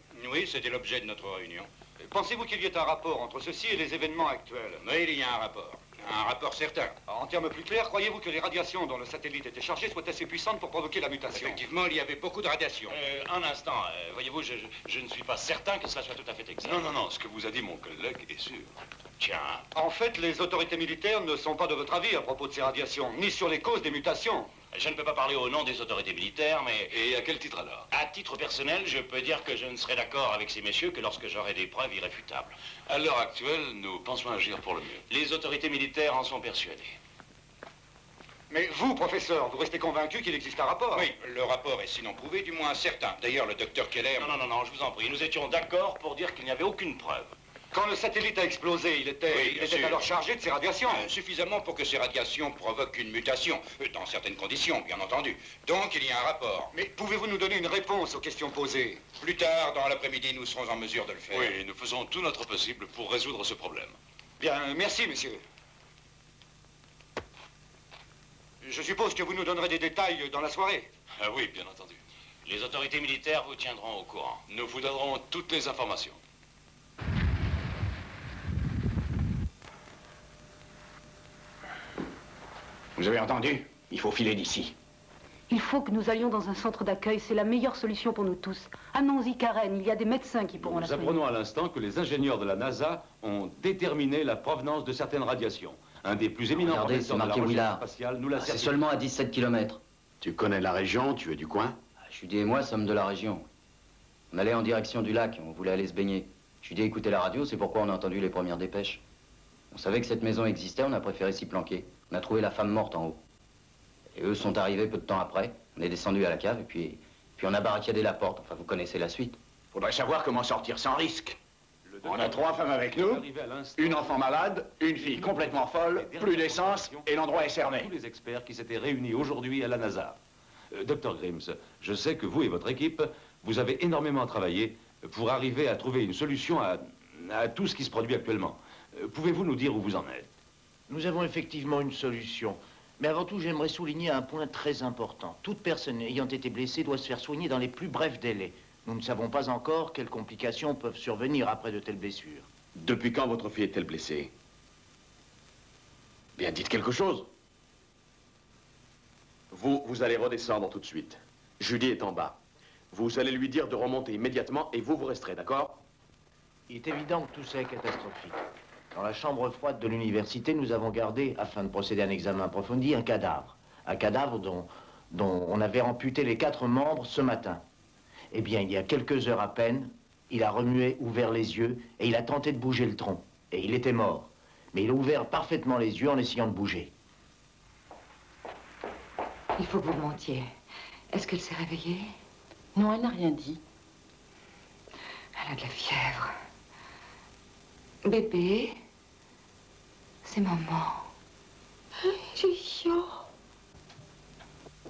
c'était l'objet de notre réunion. Pensez-vous qu'il y ait un rapport entre ceci et les événements actuels? Oui, il y a un rapport certain. En termes plus clairs, croyez-vous que les radiations dont le satellite était chargé soient assez puissantes pour provoquer la mutation? Effectivement, il y avait beaucoup de radiations. Un instant, voyez-vous, je ne suis pas certain que cela soit tout à fait exact. Non, ce que vous a dit mon collègue est sûr. Tiens. En fait, les autorités militaires ne sont pas de votre avis à propos de ces radiations, ni sur les causes des mutations. Je ne peux pas parler au nom des autorités militaires, mais... Et à quel titre alors? À titre personnel, je peux dire que je ne serai d'accord avec ces messieurs que lorsque j'aurai des preuves irréfutables. À l'heure actuelle, nous pensons agir pour le mieux. Les autorités militaires en sont persuadées. Mais vous, professeur, vous restez convaincu qu'il existe un rapport? Oui, le rapport est sinon prouvé, du moins certain. D'ailleurs, le docteur Keller... Non, je vous en prie. Nous étions d'accord pour dire qu'il n'y avait aucune preuve. Quand le satellite a explosé, il était alors chargé de ces radiations? Suffisamment pour que ces radiations provoquent une mutation, dans certaines conditions, bien entendu. Donc, il y a un rapport. Mais pouvez-vous nous donner une réponse aux questions posées? Plus tard, dans l'après-midi, nous serons en mesure de le faire. Oui, nous faisons tout notre possible pour résoudre ce problème. Bien, merci, monsieur. Je suppose que vous nous donnerez des détails dans la soirée. Ah oui, bien entendu. Les autorités militaires vous tiendront au courant. Nous vous donnerons toutes les informations. Vous avez entendu? Il faut filer d'ici. Il faut que nous allions dans un centre d'accueil. C'est la meilleure solution pour nous tous. Amenons-y Karen. Il y a des médecins qui pourront la Nous soigner. apprenons à l'instant que les ingénieurs de la NASA ont déterminé la provenance de certaines radiations. Un des plus éminents Regardez, c'est professeurs de la marqué recherche Willard. spatiale nous l'a C'est certifié. seulement à 17 km. Tu connais la région, tu es du coin? Judy et moi sommes de la région. On allait en direction du lac, on voulait aller se baigner. Judy a écouté la radio, c'est pourquoi on a entendu les premières dépêches. On savait que cette maison existait, on a préféré s'y planquer. On a trouvé la femme morte en haut. Et eux sont arrivés peu de temps après. On est descendu à la cave et puis on a barricadé la porte. Enfin, vous connaissez la suite. Faudrait savoir comment sortir sans risque. On a 3 femmes avec nous, une enfant malade, une fille complètement folle, plus d'essence et l'endroit est cerné. Tous les experts qui s'étaient réunis aujourd'hui à la NASA. Dr Grims, je sais que vous et votre équipe, vous avez énormément travaillé pour arriver à trouver une solution à tout ce qui se produit actuellement. Pouvez-vous nous dire où vous en êtes? Nous avons effectivement une solution. Mais avant tout, j'aimerais souligner un point très important. Toute personne ayant été blessée doit se faire soigner dans les plus brefs délais. Nous ne savons pas encore quelles complications peuvent survenir après de telles blessures. Depuis quand votre fille est-elle blessée? Bien, dites quelque chose. Vous allez redescendre tout de suite. Judy est en bas. Vous allez lui dire de remonter immédiatement et vous resterez, d'accord? Il est évident que tout ça est catastrophique. Dans la chambre froide de l'université, nous avons gardé, afin de procéder à un examen approfondi, un cadavre. Un cadavre dont on avait amputé les 4 membres ce matin. Eh bien, il y a quelques heures à peine, il a remué, ouvert les yeux, et il a tenté de bouger le tronc. Et il était mort. Mais il a ouvert parfaitement les yeux en essayant de bouger. Il faut que vous mentiez. Est-ce qu'elle s'est réveillée? Non, elle n'a rien dit. Elle a de la fièvre. Bébé, c'est maman. J'ai chaud.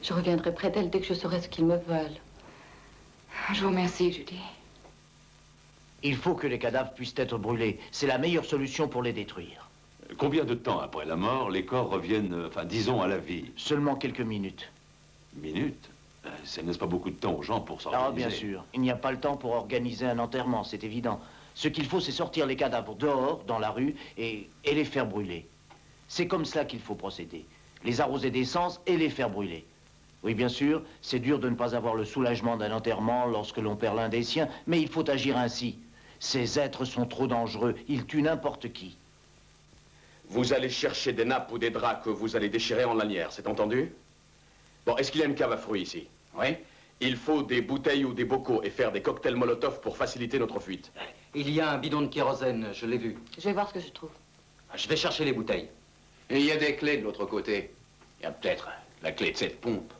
Je reviendrai près d'elle dès que je saurai ce qu'ils me veulent. Je vous remercie, Judy. Il faut que les cadavres puissent être brûlés. C'est la meilleure solution pour les détruire. Combien de temps après la mort, les corps reviennent, disons, à la vie? Seulement quelques minutes. Minutes? Ça ne laisse pas beaucoup de temps aux gens pour s'organiser. Ah, bien sûr. Il n'y a pas le temps pour organiser un enterrement, c'est évident. Ce qu'il faut, c'est sortir les cadavres dehors, dans la rue, et les faire brûler. C'est comme cela qu'il faut procéder. Les arroser d'essence et les faire brûler. Oui, bien sûr, c'est dur de ne pas avoir le soulagement d'un enterrement lorsque l'on perd l'un des siens, mais il faut agir ainsi. Ces êtres sont trop dangereux, ils tuent n'importe qui. Vous allez chercher des nappes ou des draps que vous allez déchirer en lanière, c'est entendu? Bon, est-ce qu'il y a une cave à fruits ici? Oui. Il faut des bouteilles ou des bocaux et faire des cocktails Molotov pour faciliter notre fuite. Il y a un bidon de kérosène, je l'ai vu. Je vais voir ce que je trouve. Je vais chercher les bouteilles. Et il y a des clés de l'autre côté. Il y a peut-être la clé de cette pompe.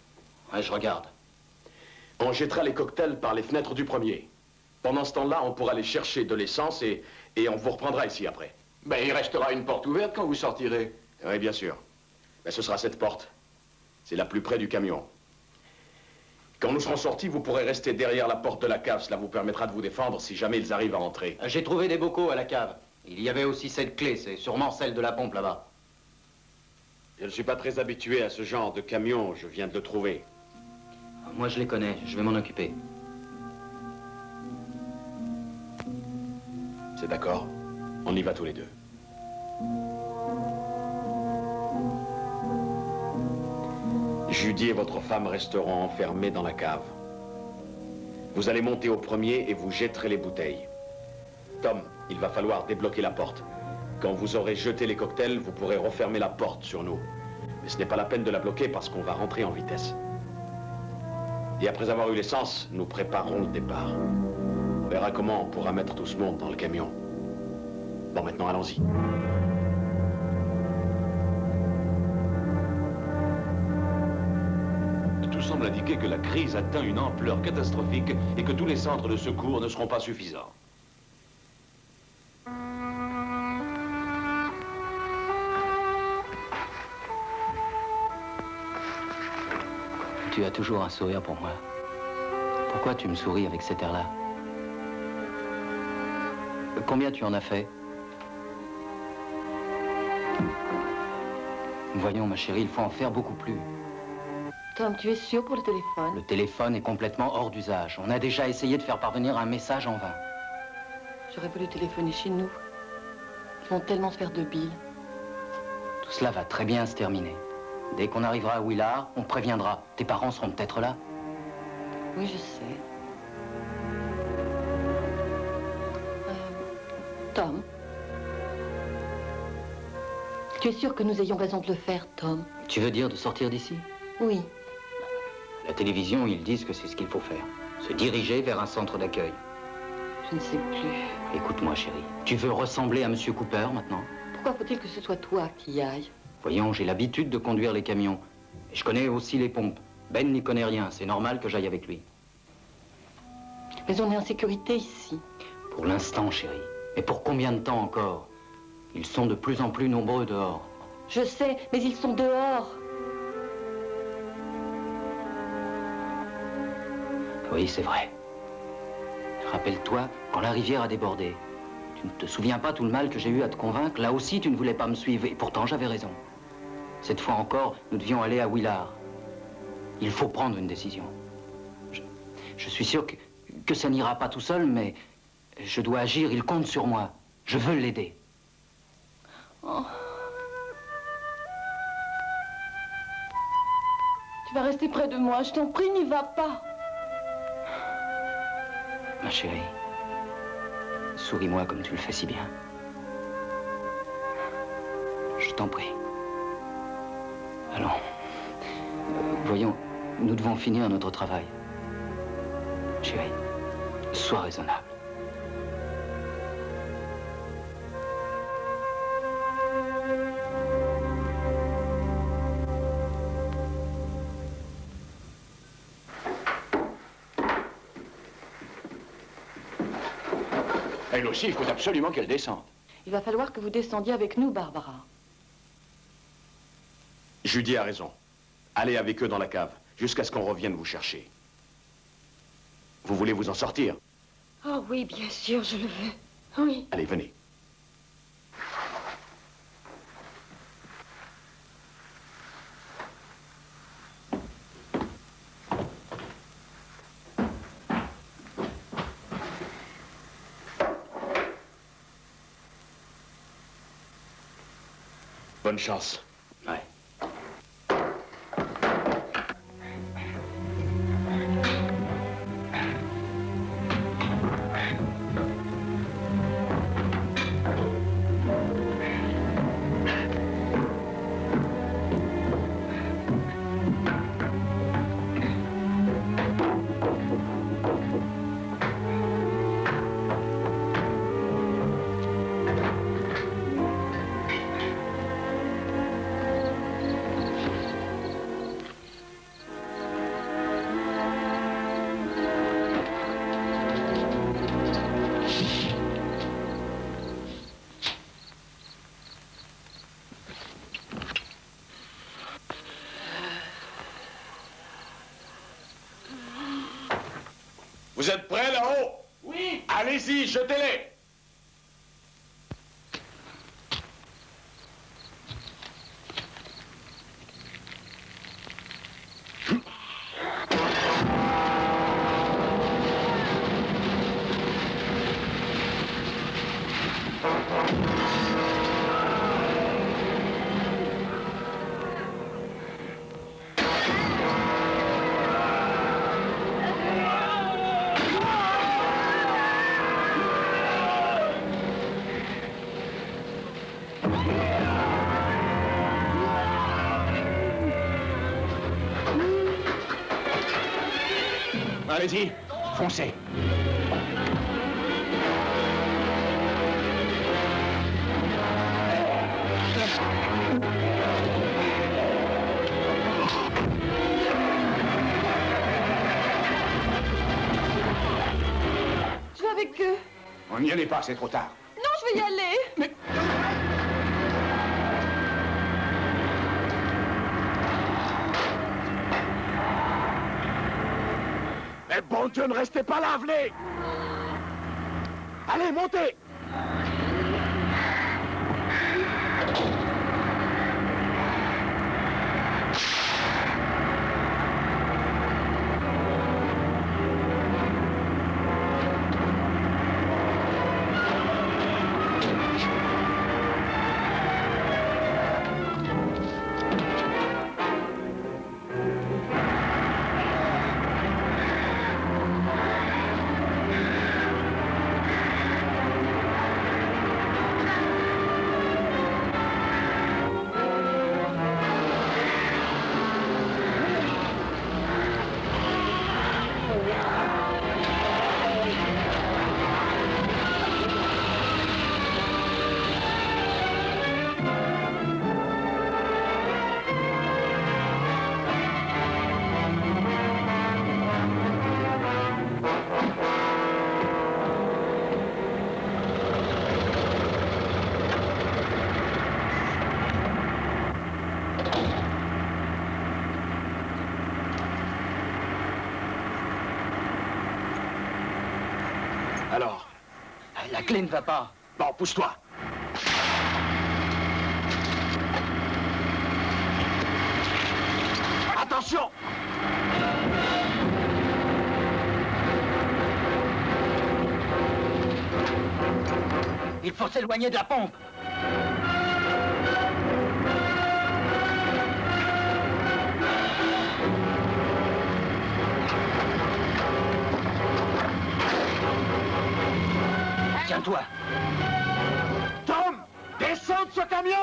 Ouais, je regarde. On jettera les cocktails par les fenêtres du premier. Pendant ce temps-là, on pourra aller chercher de l'essence et on vous reprendra ici après. Ben, il restera une porte ouverte quand vous sortirez. Oui, bien sûr. Mais ce sera cette porte. C'est la plus près du camion. Quand nous serons sortis, vous pourrez rester derrière la porte de la cave. Cela vous permettra de vous défendre si jamais ils arrivent à entrer. J'ai trouvé des bocaux à la cave. Il y avait aussi cette clé, c'est sûrement celle de la pompe là-bas. Je ne suis pas très habitué à ce genre de camion. Je viens de le trouver. Moi, je les connais. Je vais m'en occuper. C'est d'accord. On y va tous les deux. Judy et votre femme resteront enfermés dans la cave. Vous allez monter au premier et vous jetterez les bouteilles. Tom, il va falloir débloquer la porte. Quand vous aurez jeté les cocktails, vous pourrez refermer la porte sur nous. Mais ce n'est pas la peine de la bloquer parce qu'on va rentrer en vitesse. Et après avoir eu l'essence, nous préparerons le départ. On verra comment on pourra mettre tout ce monde dans le camion. Bon, maintenant, allons-y. Tout semble indiquer que la crise atteint une ampleur catastrophique et que tous les centres de secours ne seront pas suffisants. Tu as toujours un sourire pour moi. Pourquoi tu me souris avec cet air-là? Combien tu en as fait? Voyons, ma chérie, il faut en faire beaucoup plus. Tom, tu es sûr pour le téléphone? Le téléphone est complètement hors d'usage. On a déjà essayé de faire parvenir un message en vain. J'aurais voulu téléphoner chez nous. Ils vont tellement se faire de billes. Tout cela va très bien se terminer. Dès qu'on arrivera à Willard, on préviendra. Tes parents seront peut-être là. Oui, je sais. Tom, tu es sûr que nous ayons raison de le faire, Tom? Tu veux dire de sortir d'ici? Oui. À la télévision, ils disent que c'est ce qu'il faut faire. Se diriger vers un centre d'accueil. Je ne sais plus. Écoute-moi, chérie. Tu veux ressembler à M. Cooper, maintenant? Pourquoi faut-il que ce soit toi qui y aille? Voyons, j'ai l'habitude de conduire les camions. Et je connais aussi les pompes. Ben n'y connaît rien. C'est normal que j'aille avec lui. Mais on est en sécurité ici. Pour l'instant, chérie. Mais pour combien de temps encore? Ils sont de plus en plus nombreux dehors. Je sais, mais ils sont dehors. Oui, c'est vrai. Rappelle-toi, quand la rivière a débordé, tu ne te souviens pas tout le mal que j'ai eu à te convaincre? Là aussi, tu ne voulais pas me suivre, et pourtant j'avais raison. Cette fois encore, nous devions aller à Willard. Il faut prendre une décision. Je suis sûr que ça n'ira pas tout seul, mais je dois agir, il compte sur moi. Je veux l'aider. Oh. Tu vas rester près de moi, je t'en prie, n'y va pas. Ma chérie, souris-moi comme tu le fais si bien. Je t'en prie. Allons. Voyons, nous devons finir notre travail. Chérie, sois raisonnable. Elle aussi, il faut absolument qu'elle descende. Il va falloir que vous descendiez avec nous, Barbara. Judy a raison. Allez avec eux dans la cave, jusqu'à ce qu'on revienne vous chercher. Vous voulez vous en sortir? Oh oui, bien sûr, je le veux. Oui. Allez, venez. Bonne chance. Ouais. Vous êtes prêts là-haut? Oui. Allez-y, jetez-les. Allez-y, foncez. Je vais avec eux. On n'y allait pas, c'est trop tard. Non, je vais y aller. Mais... Eh bon Dieu, ne restez pas là, venez! Allez, montez! clé ne va pas. Bon, pousse-toi. Attention! Il faut s'éloigner de la pompe. Tiens-toi. Tom! Descends de ce camion!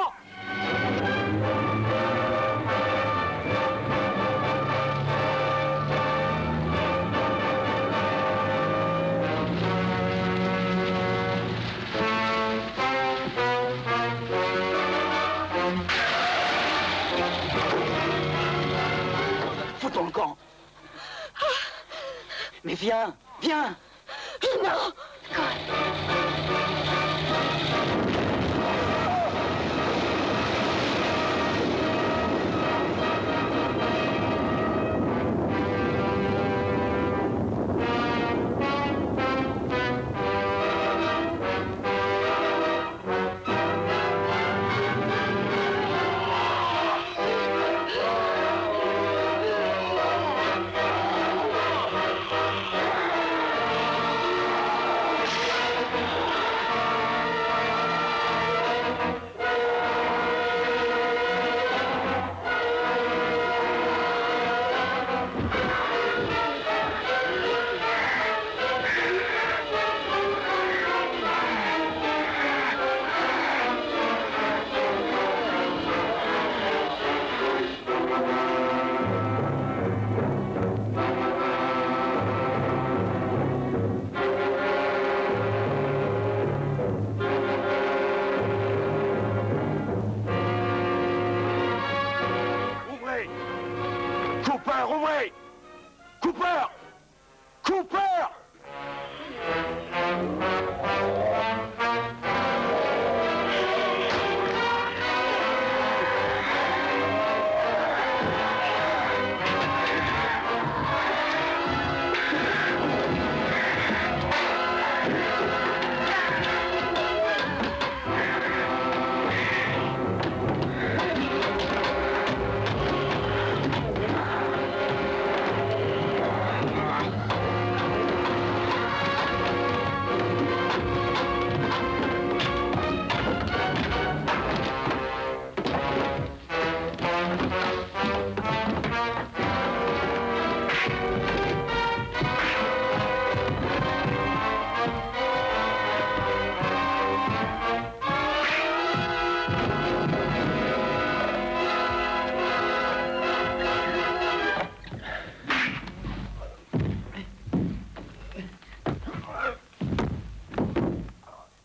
Foutons le camp. Mais viens, viens. Non! Cooper, ouvrez! Cooper! Cooper!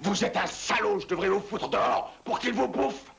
Vous êtes un salaud, je devrais vous foutre dehors pour qu'il vous bouffe.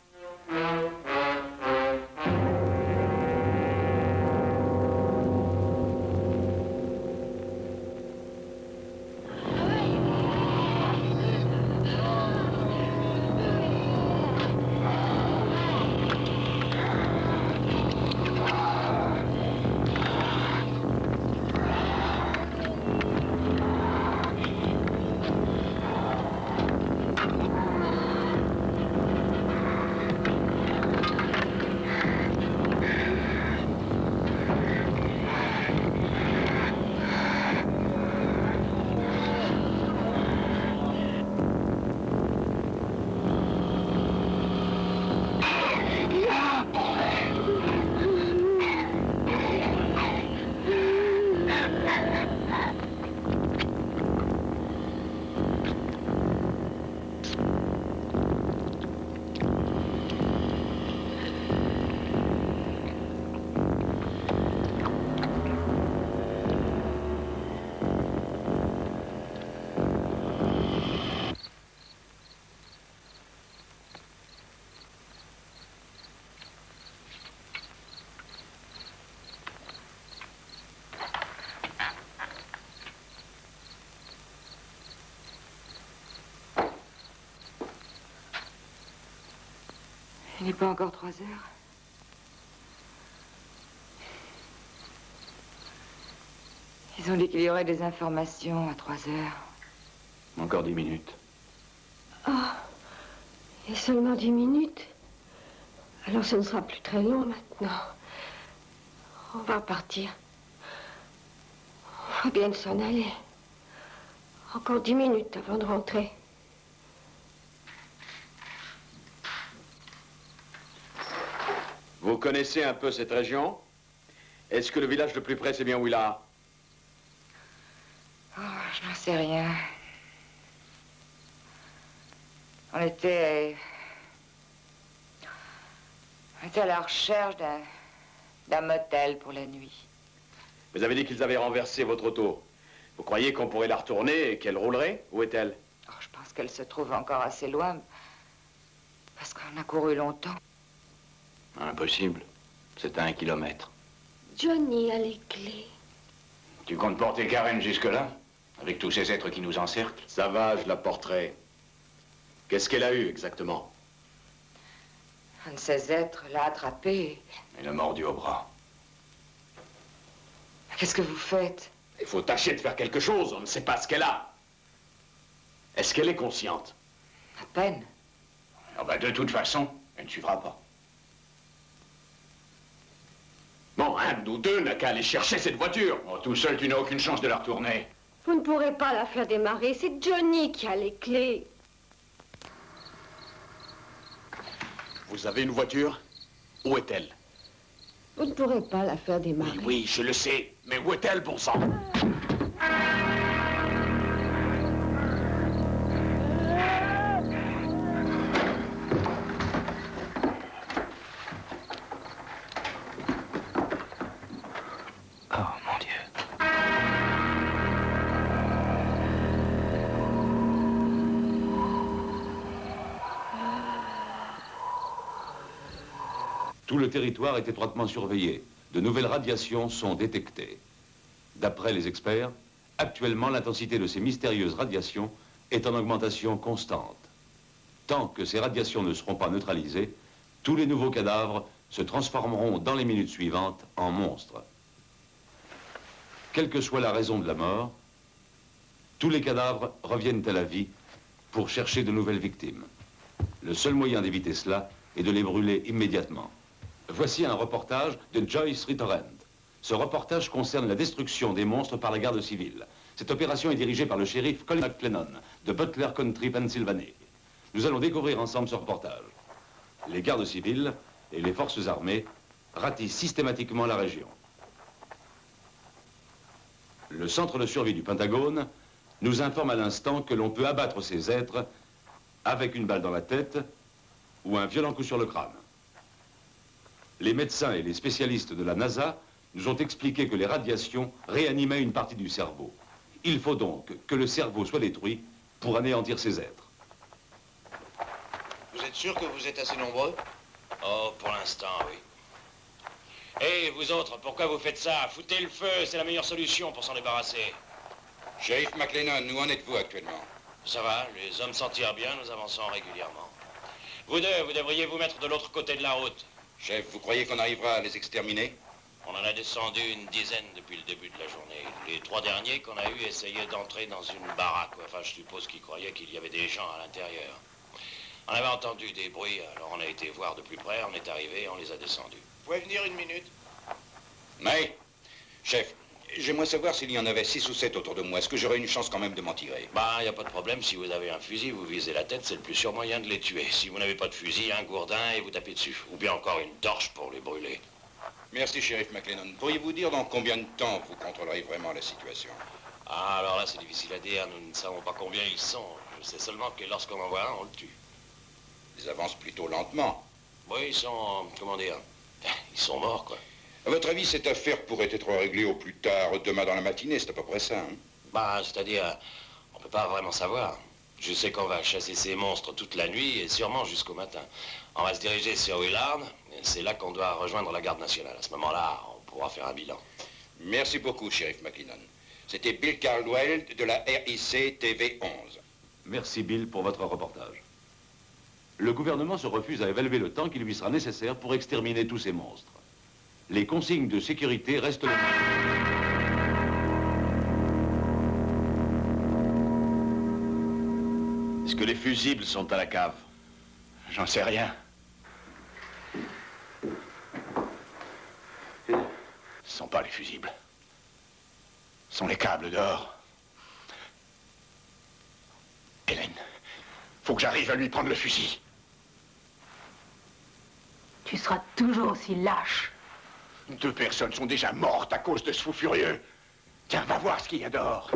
Il n'est pas encore 3 heures. Ils ont dit qu'il y aurait des informations à 3 heures. Encore 10 minutes. Et seulement 10 minutes. Alors ce ne sera plus très long maintenant. On va partir. On va bien s'en aller. Encore 10 minutes avant de rentrer. Vous connaissez un peu cette région? Est-ce que le village le plus près, c'est bien Willa? Oh, je n'en sais rien. On était à la recherche d'un motel pour la nuit. Vous avez dit qu'ils avaient renversé votre auto. Vous croyez qu'on pourrait la retourner et qu'elle roulerait? Où est-elle? Oh, je pense qu'elle se trouve encore assez loin. Parce qu'on a couru longtemps. Impossible. C'est à 1 kilomètre. Johnny a les clés. Tu comptes porter Karen jusque-là? Avec tous ces êtres qui nous encerclent? Ça va, je la porterai. Qu'est-ce qu'elle a eu exactement? Un de ces êtres l'a attrapée. Elle l'a mordu au bras. Qu'est-ce que vous faites? Il faut tâcher de faire quelque chose, on ne sait pas ce qu'elle a. Est-ce qu'elle est consciente? À peine. Ah ben, de toute façon, elle ne suivra pas. Bon, un ou deux n'a qu'à aller chercher cette voiture. Oh, tout seul, tu n'as aucune chance de la retourner. Vous ne pourrez pas la faire démarrer. C'est Johnny qui a les clés. Vous avez une voiture? Où est-elle? Vous ne pourrez pas la faire démarrer. Oui, je le sais. Mais où est-elle, bon sang? Tout le territoire est étroitement surveillé. De nouvelles radiations sont détectées. D'après les experts, actuellement, l'intensité de ces mystérieuses radiations est en augmentation constante. Tant que ces radiations ne seront pas neutralisées, tous les nouveaux cadavres se transformeront dans les minutes suivantes en monstres. Quelle que soit la raison de la mort, tous les cadavres reviennent à la vie pour chercher de nouvelles victimes. Le seul moyen d'éviter cela est de les brûler immédiatement. Voici un reportage de Joyce Ritorrent. Ce reportage concerne la destruction des monstres par la garde civile. Cette opération est dirigée par le shérif Colin McLennan de Butler Country, Pennsylvanie. Nous allons découvrir ensemble ce reportage. Les gardes civiles et les forces armées ratissent systématiquement la région. Le centre de survie du Pentagone nous informe à l'instant que l'on peut abattre ces êtres avec une balle dans la tête ou un violent coup sur le crâne. Les médecins et les spécialistes de la NASA nous ont expliqué que les radiations réanimaient une partie du cerveau. Il faut donc que le cerveau soit détruit pour anéantir ces êtres. Vous êtes sûr que vous êtes assez nombreux? Oh, pour l'instant, oui. Hé, vous autres, pourquoi vous faites ça? Foutez le feu, c'est la meilleure solution pour s'en débarrasser. Sheriff McLennan, où en êtes-vous actuellement? Ça va, les hommes s'en tirent bien, nous avançons régulièrement. Vous deux, vous devriez vous mettre de l'autre côté de la route. Chef, vous croyez qu'on arrivera à les exterminer? On en a descendu une dizaine depuis le début de la journée. Les 3 derniers qu'on a eus essayaient d'entrer dans une baraque. Enfin, je suppose qu'ils croyaient qu'il y avait des gens à l'intérieur. On avait entendu des bruits, alors on a été voir de plus près, on est arrivé, on les a descendus. Vous pouvez venir 1 minute? Mais, chef, j'aimerais savoir s'il y en avait 6 ou 7 autour de moi. Est-ce que j'aurais une chance quand même de m'en tirer? Bah, y a pas de problème. Si vous avez un fusil, vous visez la tête, c'est le plus sûr moyen de les tuer. Si vous n'avez pas de fusil, un gourdin et vous tapez dessus. Ou bien encore une torche pour les brûler. Merci, shérif McLennan. Pourriez-vous dire dans combien de temps vous contrôlerez vraiment la situation? Ah, alors là, c'est difficile à dire. Nous ne savons pas combien ils sont. Je sais seulement que lorsqu'on en voit un, on le tue. Ils avancent plutôt lentement. Oui, ils sont... comment dire? Ils sont morts, quoi. À votre avis, cette affaire pourrait être réglée au plus tard demain dans la matinée, c'est à peu près ça, hein? Bah, c'est-à-dire, on peut pas vraiment savoir. Je sais qu'on va chasser ces monstres toute la nuit et sûrement jusqu'au matin. On va se diriger sur Willard, et c'est là qu'on doit rejoindre la garde nationale. À ce moment-là, on pourra faire un bilan. Merci beaucoup, shérif McLennan. C'était Bill Caldwell de la RIC TV 11. Merci, Bill, pour votre reportage. Le gouvernement se refuse à évaluer le temps qui lui sera nécessaire pour exterminer tous ces monstres. Les consignes de sécurité restent les mêmes. Est-ce que les fusibles sont à la cave? J'en sais rien. Ce sont pas les fusibles. Ce sont les câbles dehors. Hélène, faut que j'arrive à lui prendre le fusil. Tu seras toujours aussi lâche. 2 personnes sont déjà mortes à cause de ce fou furieux. Tiens, va voir ce qu'il y a dehors.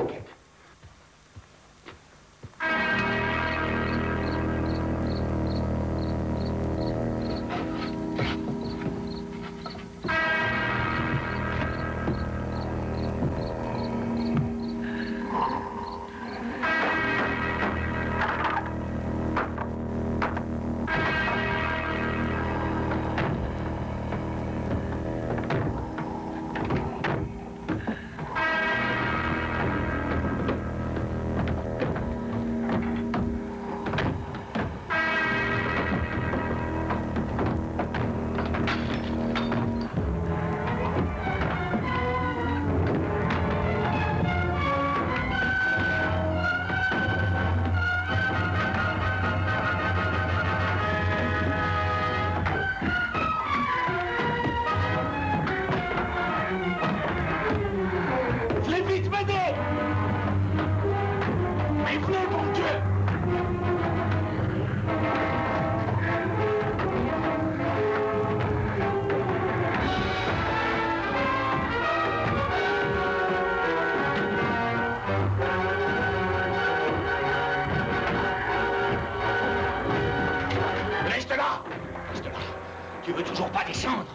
Tu veux toujours pas descendre?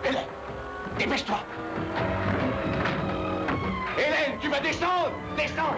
Hélène, dépêche-toi. Hélène, tu vas descendre. Descends.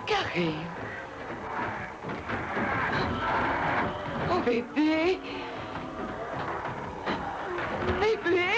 Karim. Oh, bébé. Bébé.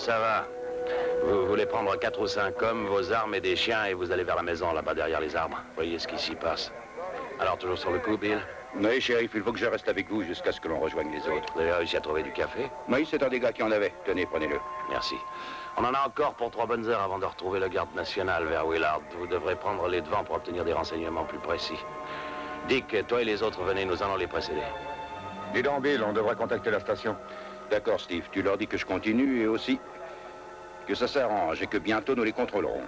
ça va. Vous voulez prendre 4 ou 5 hommes, vos armes et des chiens, et vous allez vers la maison, là-bas, derrière les arbres. Voyez ce qui s'y passe. Alors, toujours sur le coup, Bill? Oui, shérif, il faut que je reste avec vous jusqu'à ce que l'on rejoigne les autres. Vous avez réussi à trouver du café? Oui, c'est un des gars qui en avait. Tenez, prenez-le. Merci. On en a encore pour 3 bonnes heures avant de retrouver le garde national vers Willard. Vous devrez prendre les devants pour obtenir des renseignements plus précis. Dick, toi et les autres, venez, nous allons les précéder. Dis donc, Bill, on devrait contacter la station. D'accord, Steve, tu leur dis que je continue et aussi que ça s'arrange et que bientôt nous les contrôlerons.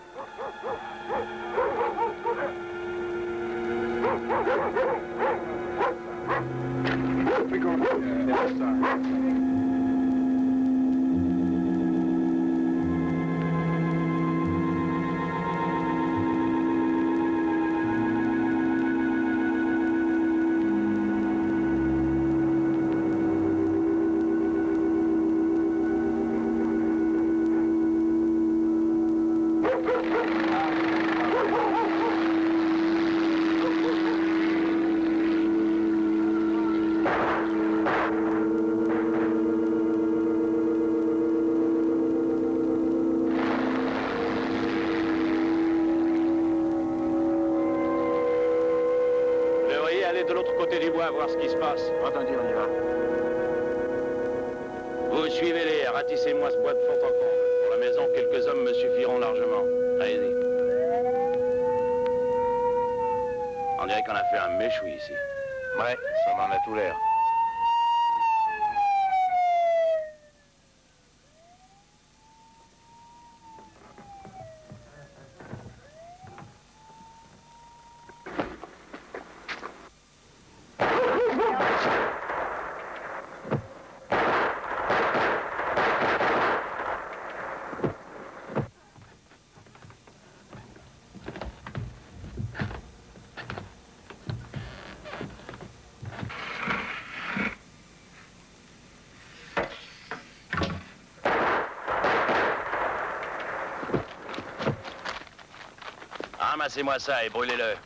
De l'autre côté du bois, voir ce qui se passe. Entendu, on y va. Vous suivez-les, ratissez-moi ce bois de fond en comble. Pour la maison, quelques hommes me suffiront largement. Allez-y. On dirait qu'on a fait un méchoui ici. Ouais, ça m'en a tout l'air. Ramassez-moi ça et brûlez-le.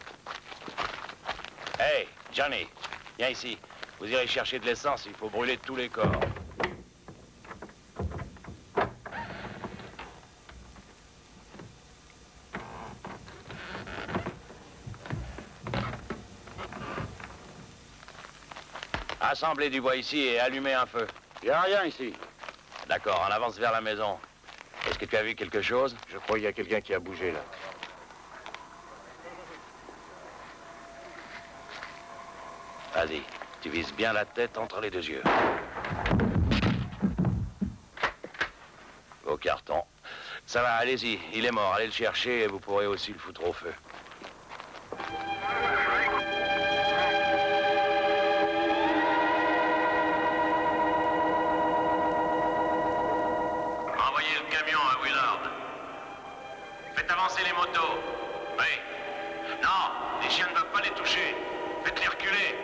Hey, Johnny, viens ici. Vous irez chercher de l'essence, il faut brûler tous les corps. Assemblez du bois ici et allumez un feu. Il n'y a rien ici. D'accord, on avance vers la maison. Est-ce que tu as vu quelque chose? Je crois qu'il y a quelqu'un qui a bougé là. Vas-y, tu vises bien la tête entre les 2 yeux. Au carton. Ça va, allez-y, il est mort, allez le chercher et vous pourrez aussi le foutre au feu. Envoyez le camion à Willard. Faites avancer les motos. Oui. Non, les chiens ne peuvent pas les toucher. Faites-les reculer.